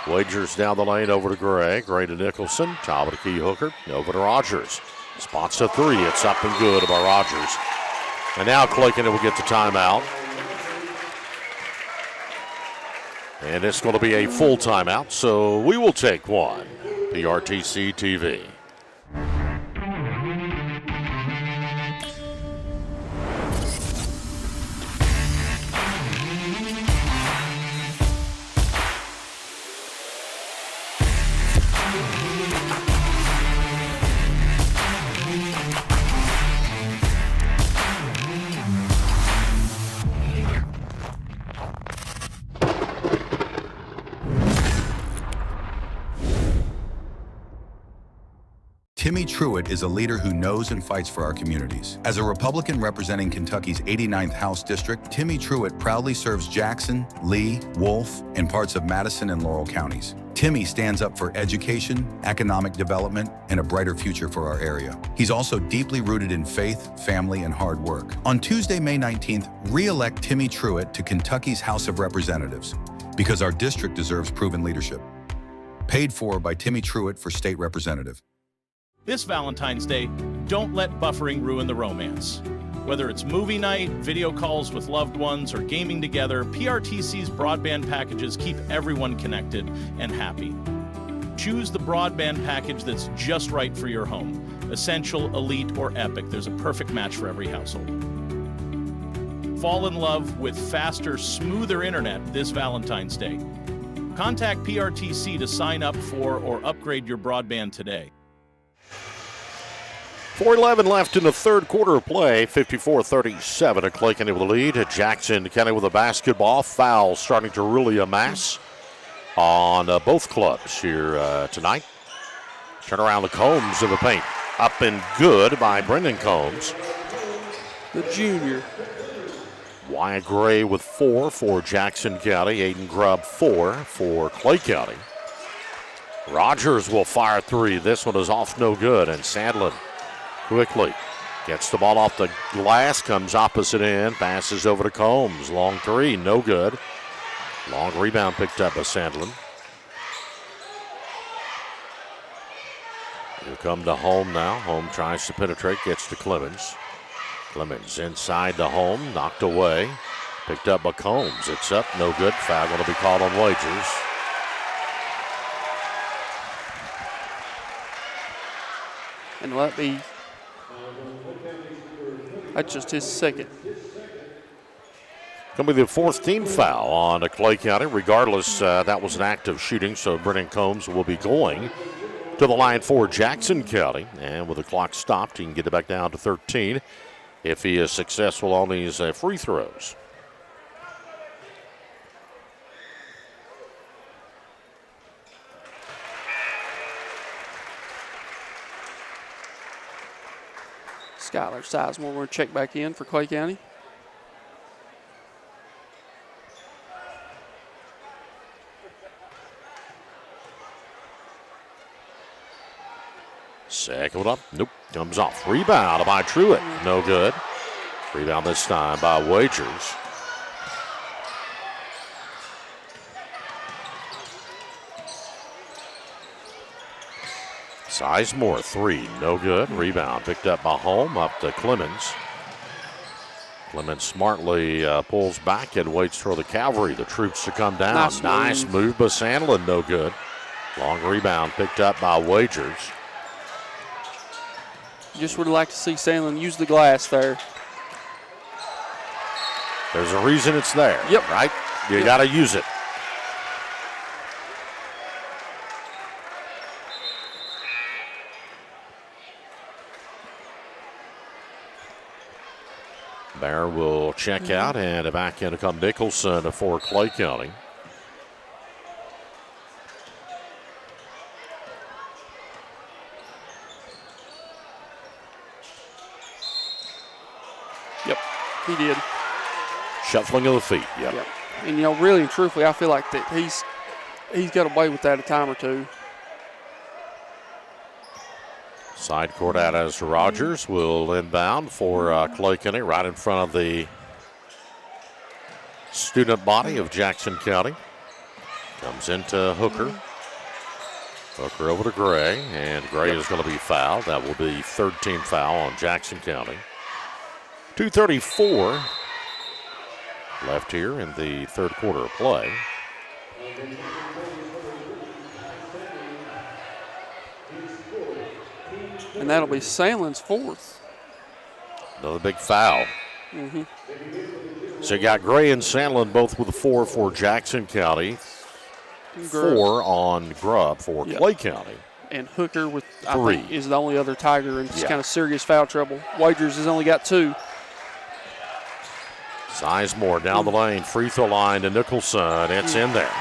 Wagers down the lane over to Gray. Gray to Nicholson. Top of the key, Hooker. Over to Rogers. Spots a three. It's up and good by Rogers. And now Clayton will get the timeout. And it's going to be a full timeout, so we will take one. PRTC TV. Timmy Truitt is a leader who knows and fights for our communities. As a Republican representing Kentucky's 89th House District, Timmy Truitt proudly serves Jackson, Lee, Wolfe, and parts of Madison and Laurel counties. Timmy stands up for education, economic development, and a brighter future for our area. He's also deeply rooted in faith, family, and hard work. On Tuesday, May 19th, re-elect Timmy Truitt to Kentucky's House of Representatives, because our district deserves proven leadership. Paid for by Timmy Truitt for State Representative. This Valentine's Day, don't let buffering ruin the romance. Whether it's movie night, video calls with loved ones, or gaming together, PRTC's broadband packages keep everyone connected and happy. Choose the broadband package that's just right for your home. Essential, Elite, or Epic. There's a perfect match for every household. Fall in love with faster, smoother internet this Valentine's Day. Contact PRTC to sign up for or upgrade your broadband today. 4:11 left in the third quarter of play. 54-37 to Clay County with the lead. Jackson County with a basketball. Foul starting to really amass on both clubs here tonight. Turn around the Combs in the paint. Up and good by Brendan Combs. The junior. Wyatt Gray with 4 for Jackson County. Aiden Grubb 4 for Clay County. Rogers will fire 3. This one is off no good. And Sandlin quickly gets the ball off the glass, comes opposite end, passes over to Combs. Long 3, no good. Long rebound picked up by Sandlin. Here come to Home now. Home tries to penetrate, gets to Clemens. Clemens inside to Home, knocked away. Picked up by Combs. It's up, no good. Foul going to be called on Wagers. And let me. That's just his second. Going to be the 4th team foul on Clay County. Regardless, that was an act of shooting, so Brennan Combs will be going to the line for Jackson County. And with the clock stopped, he can get it back down to 13 if he is successful on these free throws. Skylar Sizemore will check back in for Clay County. Second one up. Nope. Comes off. Rebound by Truitt. No good. Rebound this time by Wagers. Sizemore 3, no good. Rebound picked up by Holm, up to Clemens. Clemens smartly pulls back and waits for the cavalry, the troops to come down. Nice move by Sandlin, no good. Long rebound picked up by Wagers. Just would like to see Sandlin use the glass there. There's a reason it's there, yep. Right? You got to use it. Bear will check out, and back in to come Nicholson for Clay County. Yep, he did. Shuffling of the feet, yep. And, you know, really and truthfully, I feel like that he's got away with that a time or two. Side court out as Rogers will inbound for Clay County right in front of the student body of Jackson County. Comes into Hooker. Hooker over to Gray, and Gray is going to be fouled. That will be third team foul on Jackson County. 2:34 left here in the third quarter of play. And that'll be Sandlin's fourth. Another big foul. Mm-hmm. So you got Gray and Sandlin both with a 4 for Jackson County. 4 on Grubb for Clay County. And Hooker with 3 I think, is the only other Tiger in kind of serious foul trouble. Wagers has only got 2. Sizemore down the lane, free throw line to Nicholson. It's in there.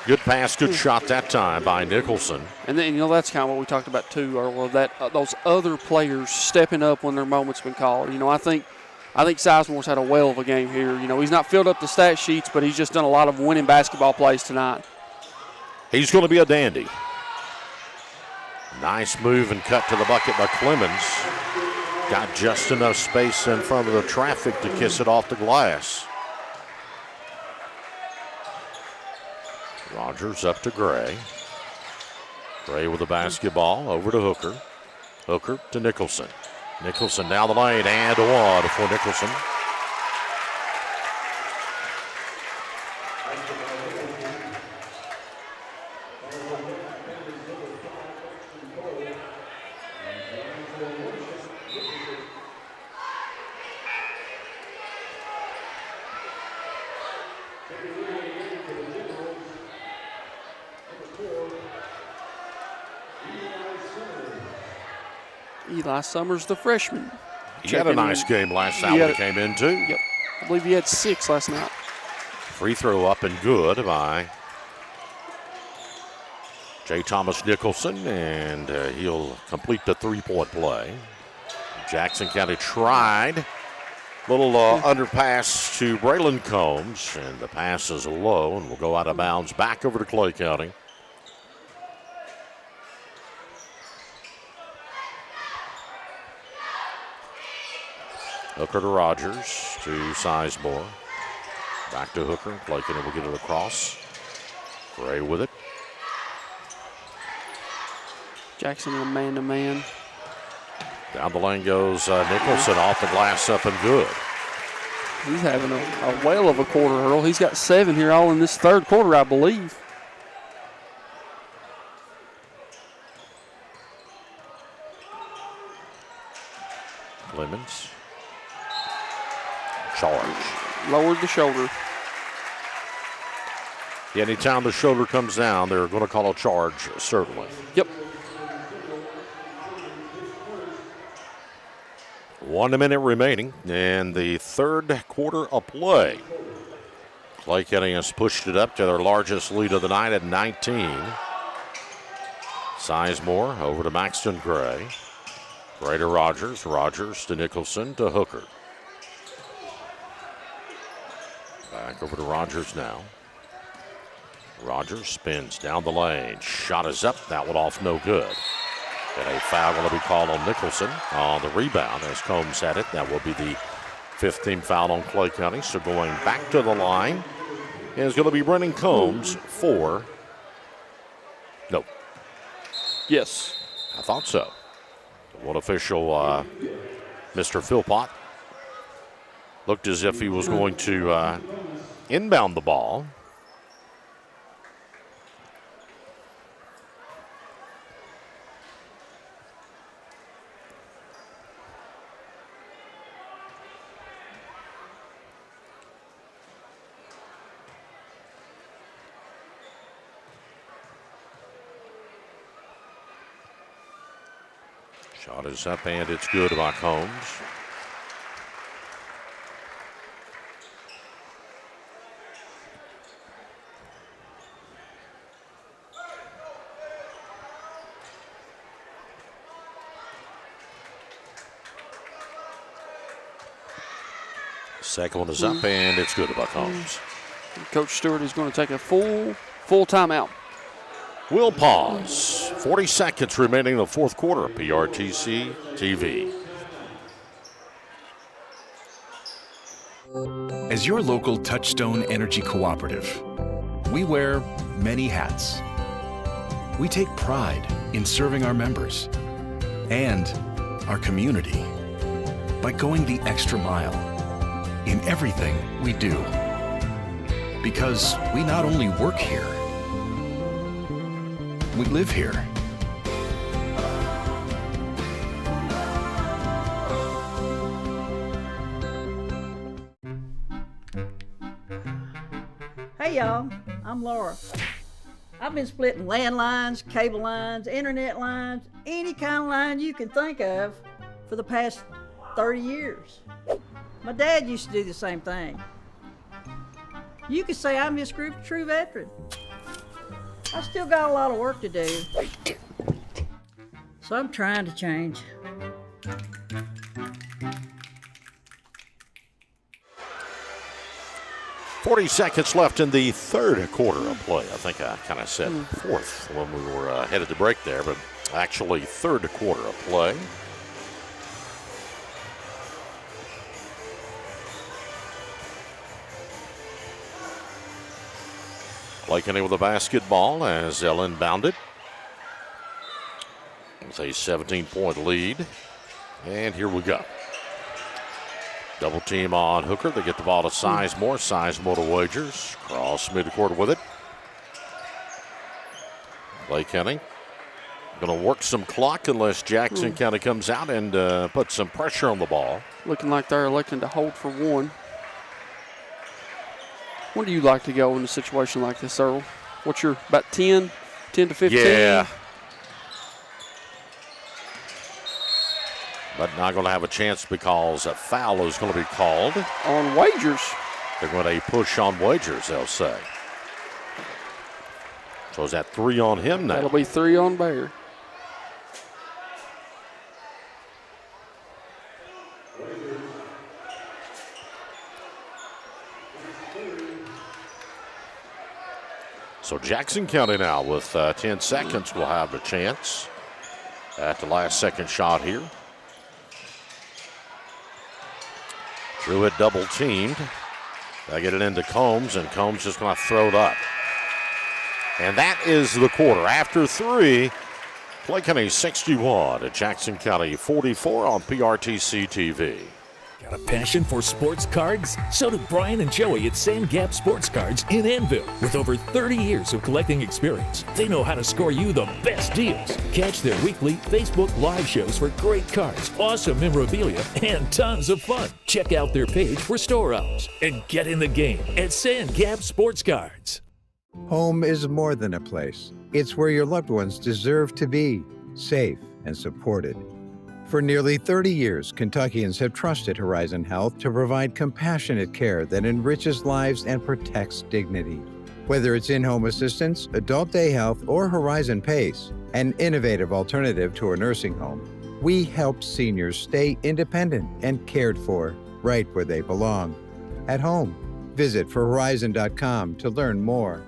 Good pass, good shot that time by Nicholson. And then, that's kind of what we talked about too, Earl, that those other players stepping up when their moment's been called. I think Sizemore's had a whale of a game here. He's not filled up the stat sheets, but he's just done a lot of winning basketball plays tonight. He's going to be a dandy. Nice move and cut to the bucket by Clemens. Got just enough space in front of the traffic to kiss it off the glass. Rogers up to Gray. Gray with the basketball over to Hooker. Hooker to Nicholson. Nicholson down the lane and one for Nicholson. Eli Summers, the freshman. He had a nice game last night when he came in, too. Yep. I believe he had 6 last night. Free throw up and good by J. Thomas Nicholson, and he'll complete the three-point play. Jackson County tried. Little underpass to Braylon Combs, and the pass is low and will go out of bounds back over to Clay County. Hooker to Rogers to Sizemore. Back to Hooker. Clay County will get it across. Gray with it. Jackson in a man-to-man. Down the lane goes Nicholson off the glass up and good. He's having a whale of a quarter, Earl. He's got 7 here all in this third quarter, I believe. Clemens. Charge. Lowered the shoulder. Yeah, anytime the shoulder comes down, they're going to call a charge, certainly. Yep. 1 minute remaining in the third quarter of play. Clay County has pushed it up to their largest lead of the night at 19. Sizemore over to Maxton Gray. Gray to Rogers. Rogers to Nicholson to Hooker. Back over to Rogers now. Rogers spins down the lane. Shot is up. That one off no good. And a foul going to be called on Nicholson on the rebound as Combs had it. That will be the 15th foul on Clay County. So going back to the line is going to be Brennan Combs for. No. Yes. I thought so. One official, Mr. Philpott, looked as if he was going to inbound the ball. Shot is up and it's good by Combs. Second one is up and it's good by Combs. Coach Stewart is going to take a full timeout. We'll pause. 40 seconds remaining in the fourth quarter. PRTC TV. As your local Touchstone Energy Cooperative, we wear many hats. We take pride in serving our members and our community by going the extra mile in everything we do. Because we not only work here, we live here. Hey y'all, I'm Laura. I've been splitting landlines, cable lines, internet lines, any kind of line you can think of for the past 30 years. My dad used to do the same thing. You could say I'm his true veteran. I still got a lot of work to do, so I'm trying to change. .40 seconds left in the third quarter of play. I think I kind of said fourth when we were headed to break there, but actually third quarter of play. Clay County with a basketball as they'll inbound it. With a 17-point lead. And here we go. Double team on Hooker. They get the ball to Sizemore. Sizemore to Wagers. Cross midcourt with it. Clay County going to work some clock unless Jackson County comes out and put some pressure on the ball. Looking like they're looking to hold for one. Where do you like to go in a situation like this, Earl? What's your, about 10 to 15? Yeah. But not going to have a chance because a foul is going to be called. On Wagers. They're going to push on Wagers, they'll say. So is that 3 on him now? That'll be 3 on Bear. So Jackson County now with 10 seconds will have a chance at the last second shot here. Truitt double teamed. They get it into Combs, and Combs just going to throw it up. And that is the quarter. After 3, Clay County 61 at Jackson County 44 on PRTC TV. Got a passion for sports cards? So do Brian and Joey at Sand Gap Sports Cards in Annville. With over 30 years of collecting experience, they know how to score you the best deals. Catch their weekly Facebook Live shows for great cards, awesome memorabilia, and tons of fun. Check out their page for store hours and get in the game at Sand Gap Sports Cards. Home is more than a place. It's where your loved ones deserve to be, safe and supported. For nearly 30 years, Kentuckians have trusted Horizon Health to provide compassionate care that enriches lives and protects dignity. Whether it's in-home assistance, adult day health, or Horizon PACE, an innovative alternative to a nursing home, we help seniors stay independent and cared for right where they belong, at home. Visit forhorizon.com to learn more.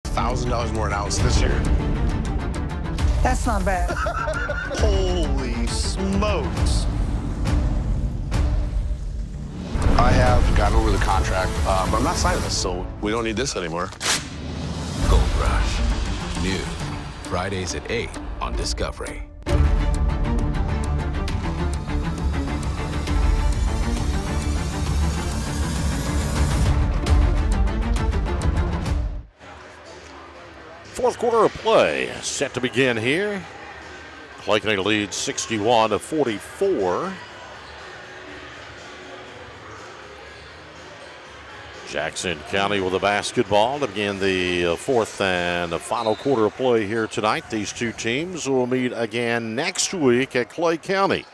$1,000 more an ounce this year. That's not bad. Holy smokes. I have gotten over the contract, but I'm not signing this, so we don't need this anymore. Gold Rush. New. Fridays at 8 on Discovery. Fourth quarter of play set to begin here. Clay County leads 61-44. Jackson County with a basketball to begin the fourth and the final quarter of play here tonight. These two teams will meet again next week at Clay County.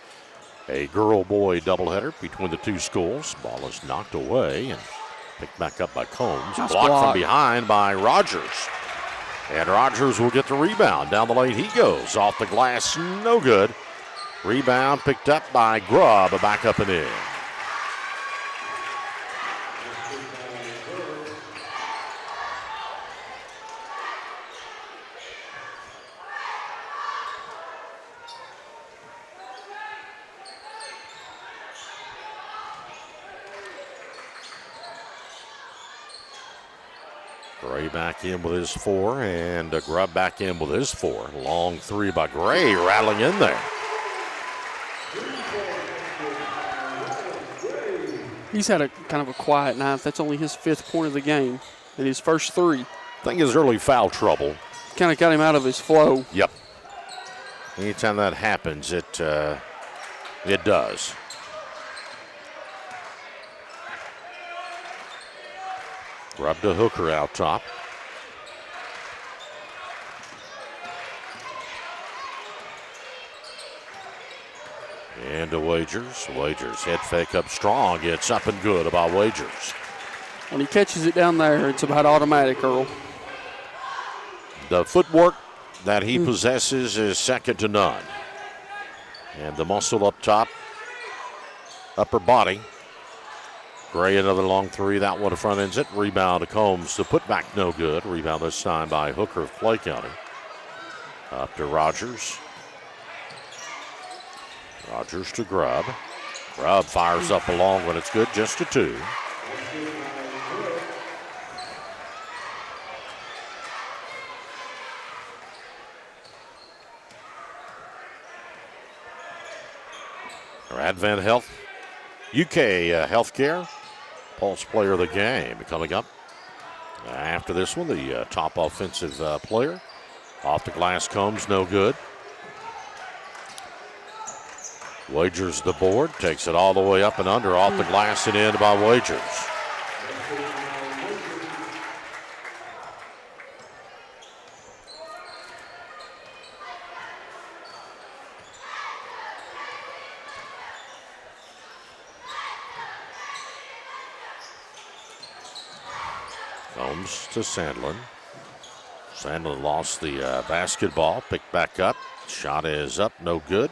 A girl-boy doubleheader between the two schools. Ball is knocked away and picked back up by Combs. Nice blocked block from behind by Rogers. And Rogers will get the rebound. Down the lane he goes. Off the glass, no good. Rebound picked up by Grubb. Back up and in. Gray back in with his 4, and Grubb back in with his 4. Long 3 by Gray, rattling in there. He's had a kind of a quiet ninth. That's only his 5th point of the game and his first 3. I think his early foul trouble kind of got him out of his flow. Yep. Anytime that happens, it does. Grubb to Hooker out top. And to Wagers. Wagers head fake up strong. It's up and good about Wagers. When he catches it down there, it's about automatic, Earl. The footwork that he possesses is second to none. And the muscle up top, upper body. Gray another long 3. That one front ends it. Rebound to Combs. The putback no good. Rebound this time by Hooker of Clay County. Up to Rogers. Rogers to Grubb. Grubb fires up a long one. It's good, just a 2. Our Advent Health, UK Healthcare, Pulse Player of the Game coming up. After this one, the top offensive player. Off the glass comes, no good. Wagers the board, takes it all the way up and under, off the glass and in by Wagers. Combs to Sandlin. Sandlin lost the basketball, picked back up. Shot is up, no good.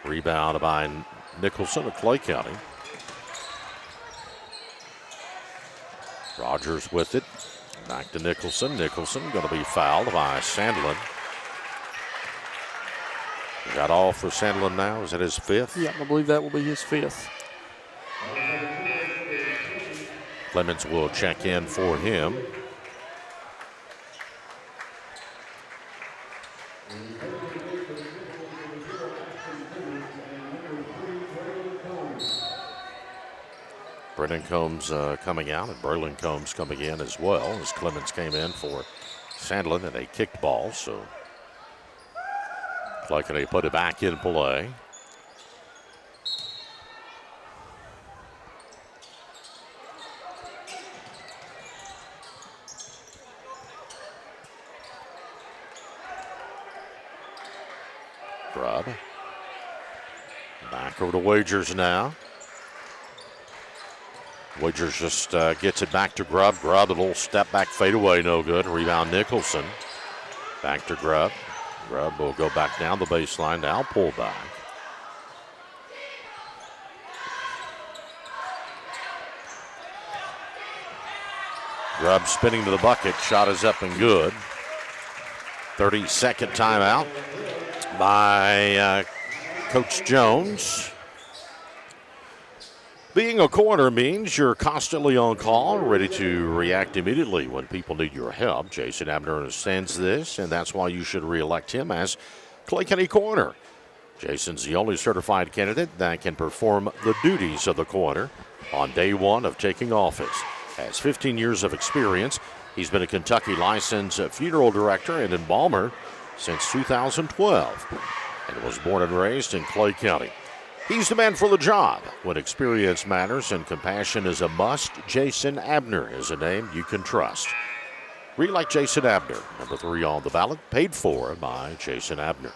Rebound by Nicholson of Clay County. Rogers with it. Back to Nicholson. Nicholson going to be fouled by Sandlin. Is that all for Sandlin now? Is that his 5th? Yeah, I believe that will be his 5th. Clemens will check in for him. Brennan Combs coming out, and Berlin Combs coming in as well, as Clemens came in for Sandlin and a kicked ball. So like they put it back in play. Grubb. Back over to Wagers now. Wagers just gets it back to Grubb. Grubb, a little step back fadeaway, no good. Rebound Nicholson. Back to Grubb. Grubb will go back down the baseline, now pull back. Grubb spinning to the bucket, shot is up and good. 30-second timeout by Coach Jones. Being a corner means you're constantly on call, ready to react immediately when people need your help. Jason Abner understands this, and that's why you should re-elect him as Clay County Corner. Jason's the only certified candidate that can perform the duties of the corner on day one of taking office. Has 15 years of experience. He's been a Kentucky licensed funeral director and embalmer since 2012 and was born and raised in Clay County. He's the man for the job. When experience matters and compassion is a must, Jason Abner is a name you can trust. Re-elect Jason Abner, number 3 on the ballot, paid for by Jason Abner.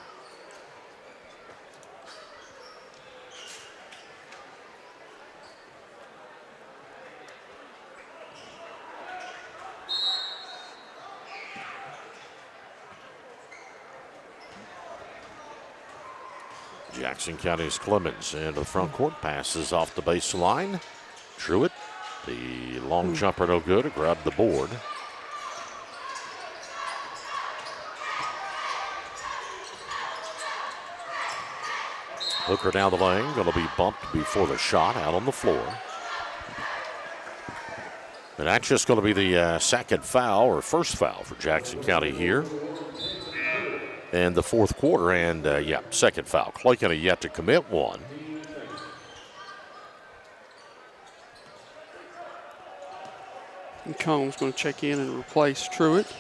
Jackson County's Clemens into the front court, passes off the baseline. Truitt, the long jumper no good, grabbed the board. Hooker down the lane, going to be bumped before the shot, out on the floor. And that's just going to be the second foul, or first foul for Jackson County here in the fourth quarter. And, second foul. Clay County yet to commit one. And Combs going to check in and replace Truitt.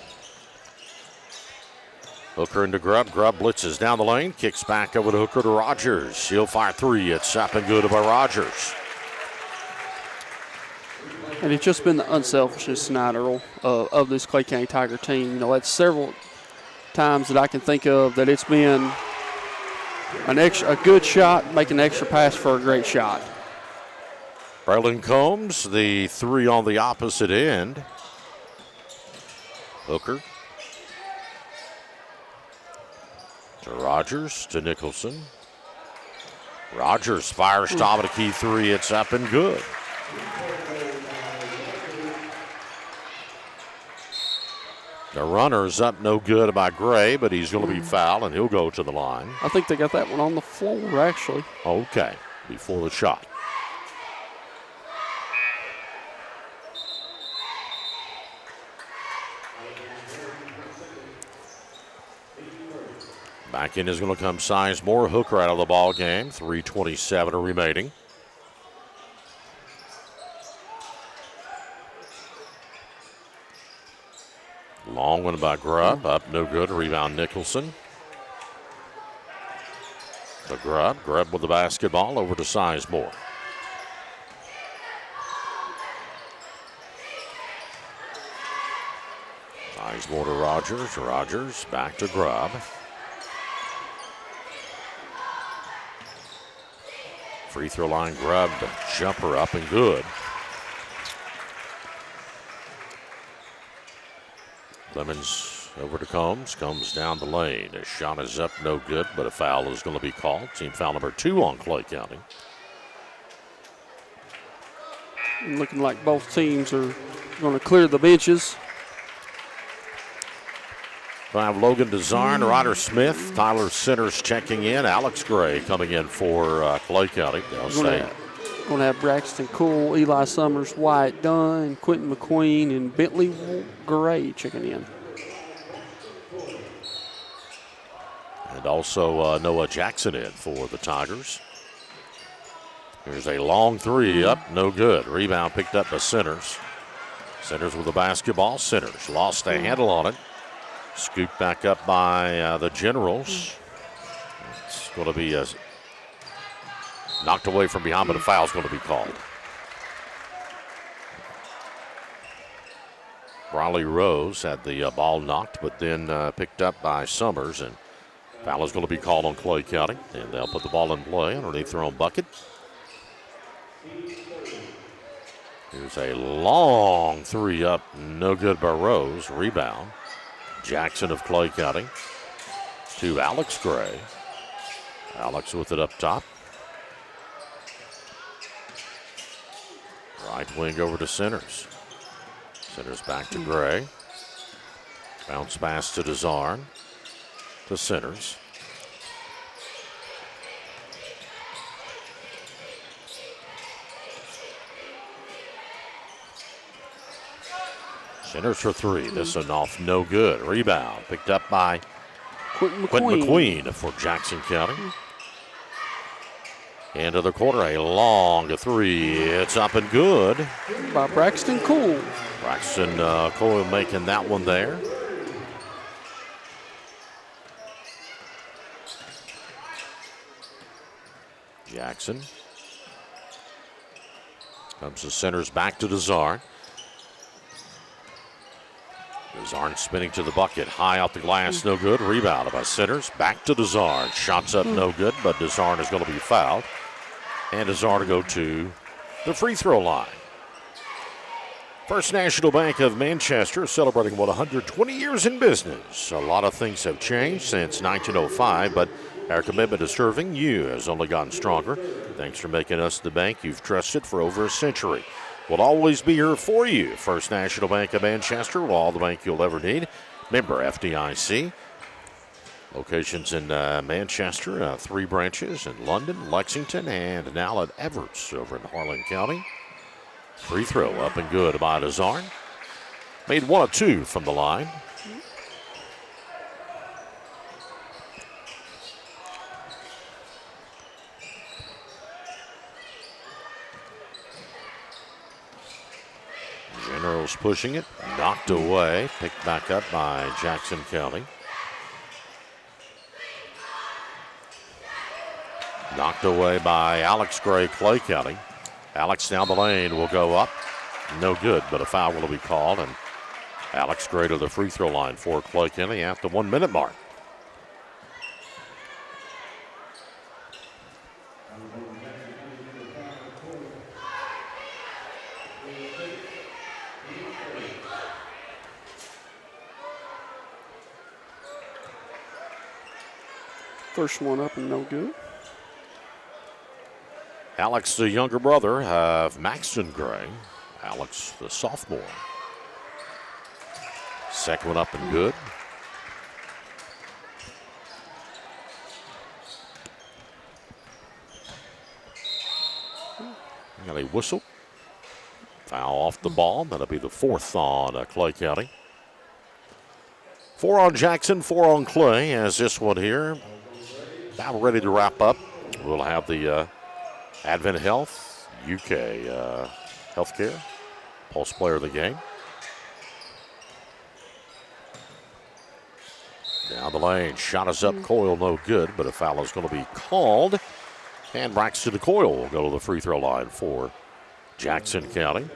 Hooker into Grubb. Grubb blitzes down the lane, kicks back over to Hooker to Rogers. He'll fire three. It's up and good by Rogers. And it's just been the unselfishness tonight, Earl, of this Clay County Tiger team. You know, that's several times that I can think of that it's been a good shot, make an extra pass for a great shot. Braylon Combs, the three on the opposite end. Hooker to Rogers, to Nicholson. Rogers fires top of the key three. It's up and good. The runner's up no good by Gray, but he's going to be fouled, and he'll go to the line. I think they got that one on the floor, actually. Okay, before the shot. Back in is going to come Sizemore. Hooker out of the ball game. 3:27 remaining. Long one by Grubb. Up no good. Rebound Nicholson. To Grubb. Grubb with the basketball over to Sizemore. Sizemore to Rogers. Rogers back to Grubb. Free throw line, Grubb, jumper up and good. Lemons over to Combs. Combs down the lane. His shot is up, no good, but a foul is going to be called. Team foul number 2 on Clay County. Looking like both teams are going to clear the benches. We have Logan DeZarn, Ryder Smith, Tyler Centers checking in, Alex Gray coming in for Clay County. They'll say Going to have Braxton Cool, Eli Summers, Wyatt Dunn, Quentin McQueen, and Bentley Gray checking in. And also Noah Jackson in for the Tigers. Here's a long three up, no good. Rebound picked up by Centers. Centers with the basketball. Centers lost a handle on it. Scooped back up by the Generals. It's going to be knocked away from behind, but a foul's going to be called. Riley Rose had the ball knocked, but then picked up by Summers, and foul is going to be called on Clay County, and they'll put the ball in play underneath their own bucket. Here's a long three up, no good by Rose. Rebound. Jackson of Clay County to Alex Gray. Alex with it up top. Right wing over to Centers. Centers back to Gray. Bounce pass to DeZarn. To Centers. Centers for three. This one off no good. Rebound picked up by Quentin McQueen for Jackson County. Into the quarter, a long three. It's up and good. By Braxton Cool. Braxton Coyle making that one there. Jackson. Comes to Centers back to DeZarn. DeZarn spinning to the bucket. High out the glass, no good. Rebound by Centers. Back to DeZarn. Shots up, no good, but DeZarn is going to be fouled. And DeZarn to go to the free throw line. First National Bank of Manchester celebrating 120 years in business. A lot of things have changed since 1905, but our commitment to serving you has only gotten stronger. Thanks for making us the bank you've trusted for over a century. We'll always be here for you. First National Bank of Manchester, all the bank you'll ever need. Member FDIC. Locations in Manchester, 3 branches in London, Lexington, and now at Everts over in Harlan County. Free throw up and good by Dazarn. Made 1 of 2 from the line. Generals pushing it, knocked away, picked back up by Jackson County. Knocked away by Alex Gray, Clay County. Alex down the lane will go up. No good, but a foul will be called, and Alex Gray to the free throw line for Clay County at the 1 minute mark. First one up and no good. Alex, the younger brother of Maxton Gray. Alex, the sophomore. Second one up and good. Got a whistle. Foul off the ball. That'll be the 4th on Clay County. 4 on Jackson, 4 on Clay, as this one here about ready to wrap up. We'll have the Advent Health, UK Healthcare, Pulse Player of the Game. Down the lane, shot is up, Coyle no good, but a foul is going to be called. And Braxton Coyle will go to the free throw line for Jackson County.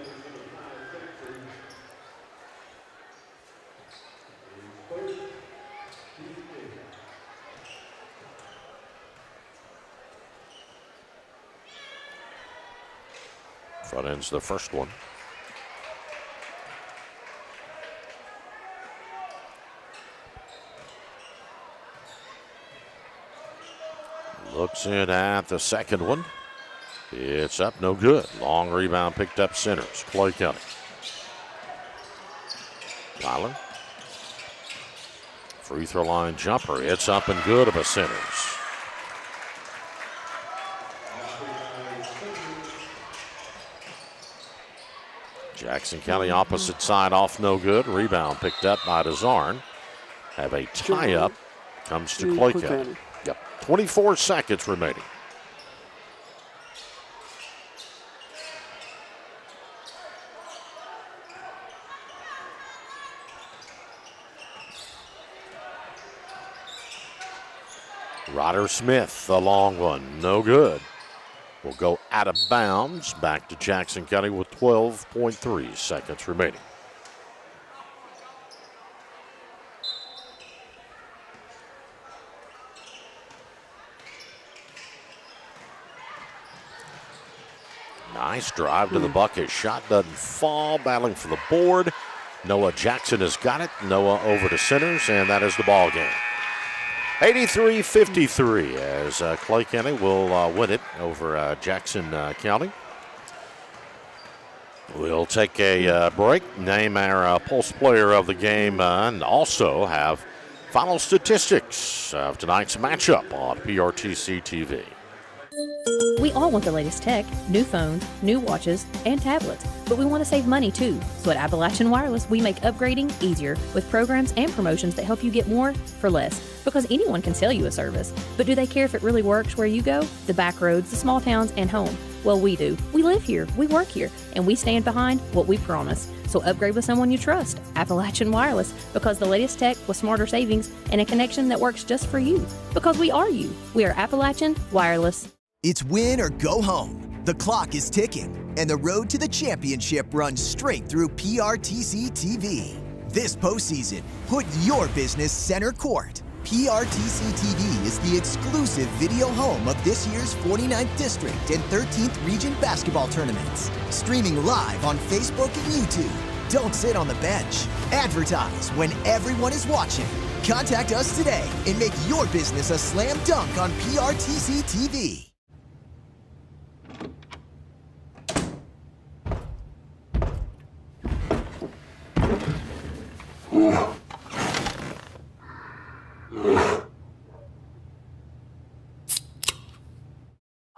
Front end's the first one. Looks in at the second one. It's up, no good. Long rebound picked up Centers, Clay County. Tyler. Free throw line jumper. It's up and good of a Centers. Jackson County opposite side off, no good. Rebound picked up by Dazarn. Have a tie-up. Comes to Clay County. Yep, 24 seconds remaining. Ryder Smith, the long one, no good. Will go out of bounds back to Jackson County with 12.3 seconds remaining. Nice drive to the bucket. Shot doesn't fall. Battling for the board. Noah Jackson has got it. Noah over to Centers, and that is the ball game. 83-53 as Clay County will win it over Jackson County. We'll take a break, name our Pulse Player of the Game, and also have final statistics of tonight's matchup on PRTC TV. We all want the latest tech, new phones, new watches, and tablets, but we want to save money too. So at Appalachian Wireless, we make upgrading easier with programs and promotions that help you get more for less. Because anyone can sell you a service, but do they care if it really works where you go? The back roads, the small towns, and home. Well, we do. We live here, we work here, and we stand behind what we promise. So upgrade with someone you trust, Appalachian Wireless, because the latest tech with smarter savings and a connection that works just for you. Because we are you. We are Appalachian Wireless. It's win or go home. The clock is ticking, and the road to the championship runs straight through PRTC TV. This postseason, put your business center court. PRTC TV is the exclusive video home of this year's 49th District and 13th Region basketball tournaments. Streaming live on Facebook and YouTube. Don't sit on the bench. Advertise when everyone is watching. Contact us today and make your business a slam dunk on PRTC TV.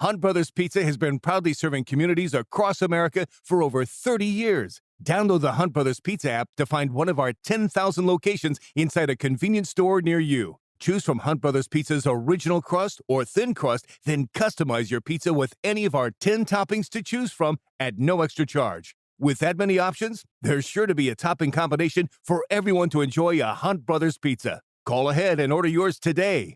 Hunt Brothers Pizza has been proudly serving communities across America for over 30 years. Download the Hunt Brothers Pizza app to find one of our 10,000 locations inside a convenience store near you. Choose from Hunt Brothers Pizza's original crust or thin crust, then customize your pizza with any of our 10 toppings to choose from at no extra charge. With that many options, there's sure to be a topping combination for everyone to enjoy a Hunt Brothers Pizza. Call ahead and order yours today.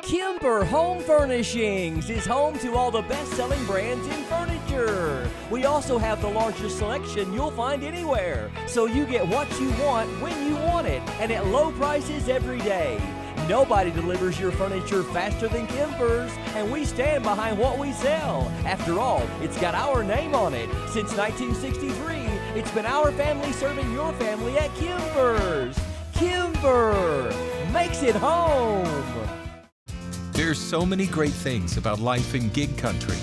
Kimber Home Furnishings is home to all the best-selling brands in furniture. We also have the largest selection you'll find anywhere, so you get what you want when you want it, and at low prices every day. Nobody delivers your furniture faster than Kimber's, and we stand behind what we sell. After all, it's got our name on it. Since 1963, it's been our family serving your family at Kimber's. Kimber makes it home. There's so many great things about life in gig country,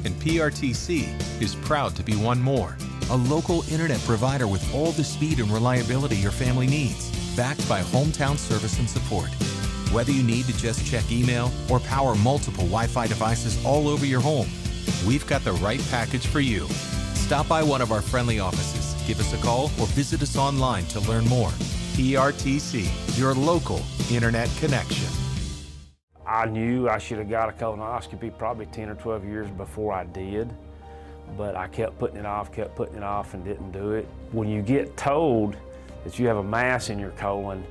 and PRTC is proud to be one more. A local internet provider with all the speed and reliability your family needs, backed by hometown service and support. Whether you need to just check email or power multiple Wi-Fi devices all over your home, we've got the right package for you. Stop by one of our friendly offices, give us a call, or visit us online to learn more. PRTC, your local internet connection. I knew I should have got a colonoscopy probably 10 or 12 years before I did, but I kept putting it off, and didn't do it. When you get told that you have a mass in your colon,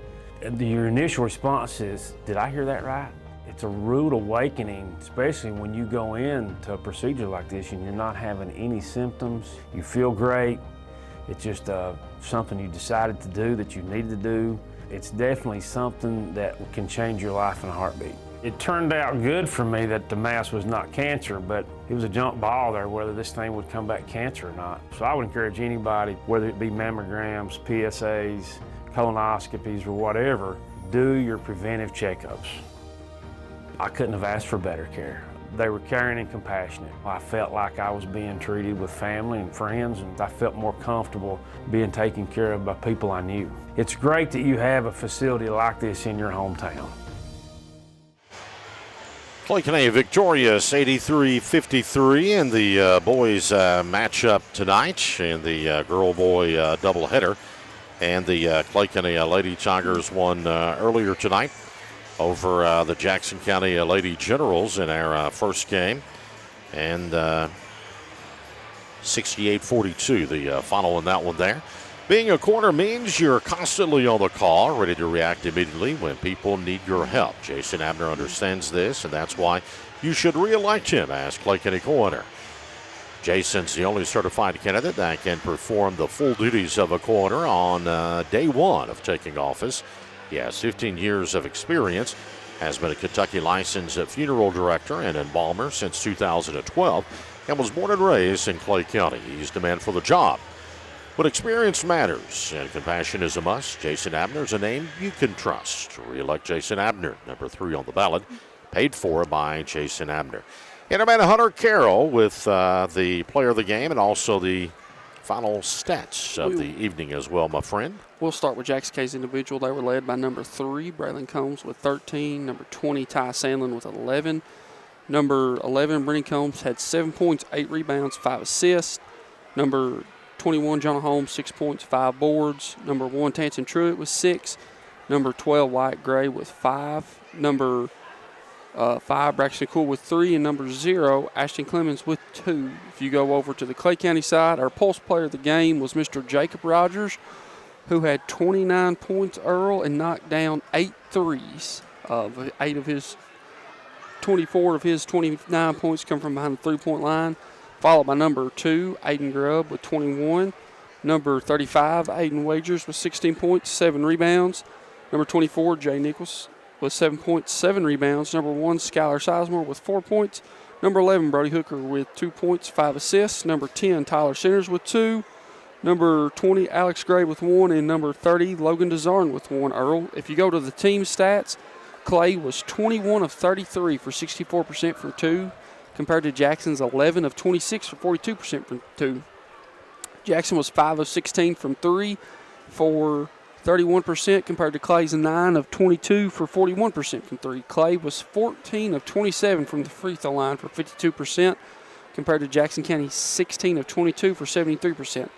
your initial response is, did I hear that right? It's a rude awakening, especially when you go into a procedure like this and you're not having any symptoms. You feel great. It's just something you decided to do that you needed to do. It's definitely something that can change your life in a heartbeat. It turned out good for me that the mass was not cancer, but it was a jump ball there whether this thing would come back cancer or not. So I would encourage anybody, whether it be mammograms, PSAs, colonoscopies, or whatever, do your preventive checkups. I couldn't have asked for better care. They were caring and compassionate. I felt like I was being treated with family and friends, and I felt more comfortable being taken care of by people I knew. It's great that you have a facility like this in your hometown. Clay County victorious 83-53 in the boys matchup tonight in the girl-boy doubleheader. And the Clay County Lady Tigers won earlier tonight over the Jackson County Lady Generals in our first game. And 68-42, the final in that one there. Being a corner means you're constantly on the call, ready to react immediately when people need your help. Jason Abner understands this, and that's why you should re-elect him as Clay County Coroner. Jason's the only certified candidate that can perform the full duties of a coroner on day one of taking office. He has 15 years of experience, has been a Kentucky licensed funeral director and embalmer since 2012, and was born and raised in Clay County. He's the man for the job. But experience matters, and compassion is a must. Jason Abner's a name you can trust. Re-elect Jason Abner, number 3 on the ballot, paid for by Jason Abner. Interman Hunter Carroll with the player of the game and also the final stats of the evening as well, my friend. We'll start with Jackson K's individual. They were led by number 3, Braylon Combs, with 13. Number 20, Ty Sandlin, with 11. Number 11, Brennan Combs, had 7 points, 8 rebounds, 5 assists. Number 21, Jonah Holmes, 6 points, 5 boards. Number 1, Tanson Truitt with 6. Number 12, Wyatt Gray with 5. Number 5, Braxton Cool with 3. And number 0, Ashton Clemens with 2. If you go over to the Clay County side, our pulse player of the game was Mr. Jacob Rogers, who had 29 points, Earl, and knocked down 8 threes. 8 of his 24 of his 29 points come from behind the three-point line. Followed by number 2, Aiden Grubb with 21. Number 35, Aiden Wagers with 16 points, 7 rebounds. Number 24, Jay Nichols with 7 points, 7 rebounds. Number 1, Skylar Sizemore with 4 points. Number 11, Brody Hooker with 2 points, 5 assists. Number 10, Tyler Centers with 2. Number 20, Alex Gray with 1. And number 30, Logan DeZarn with 1, Earl. If you go to the team stats, Clay was 21 of 33 for 64% from 2. Compared to Jackson's 11 of 26 for 42% from 2. Jackson was 5 of 16 from 3 for 31% compared to Clay's 9 of 22 for 41% from 3. Clay was 14 of 27 from the free throw line for 52% compared to Jackson County's 16 of 22 for 73%.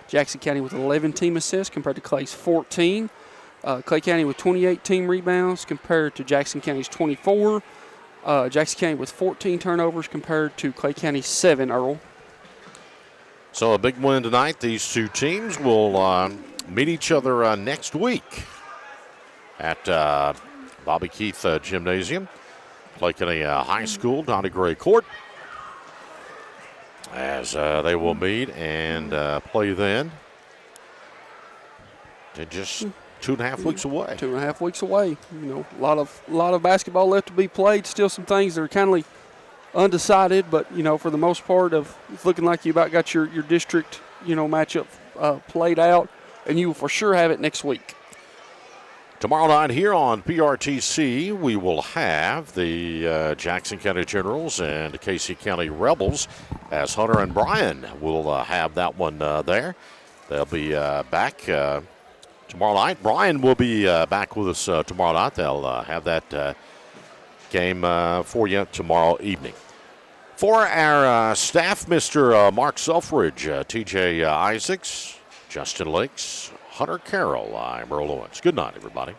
Jackson County with 11 team assists compared to Clay's 14. Clay County with 28 team rebounds compared to Jackson County's 24. Jackson County with 14 turnovers compared to Clay County's 7, Earl. So a big win tonight. These two teams will meet each other next week at Bobby Keith Gymnasium, Clay County High School, Donnie Gray Court, as they will meet and play then. They're just 2.5 weeks away. 2.5 weeks away. You know, a lot of basketball left to be played. Still some things that are kind of undecided, but you know, for the most part, it's looking like you about got your district, you know, matchup played out, and you will for sure have it next week. Tomorrow night here on PRTC, we will have the Jackson County Generals and Casey County Rebels, as Hunter and Brian will have that one there. They'll be back tomorrow night. Brian will be back with us tomorrow night. They'll have that game for you tomorrow evening. For our staff, Mr. Mark Selfridge, TJ Isaacs, Justin Lakes, Hunter Carroll, I'm Earl Owens. Good night, everybody.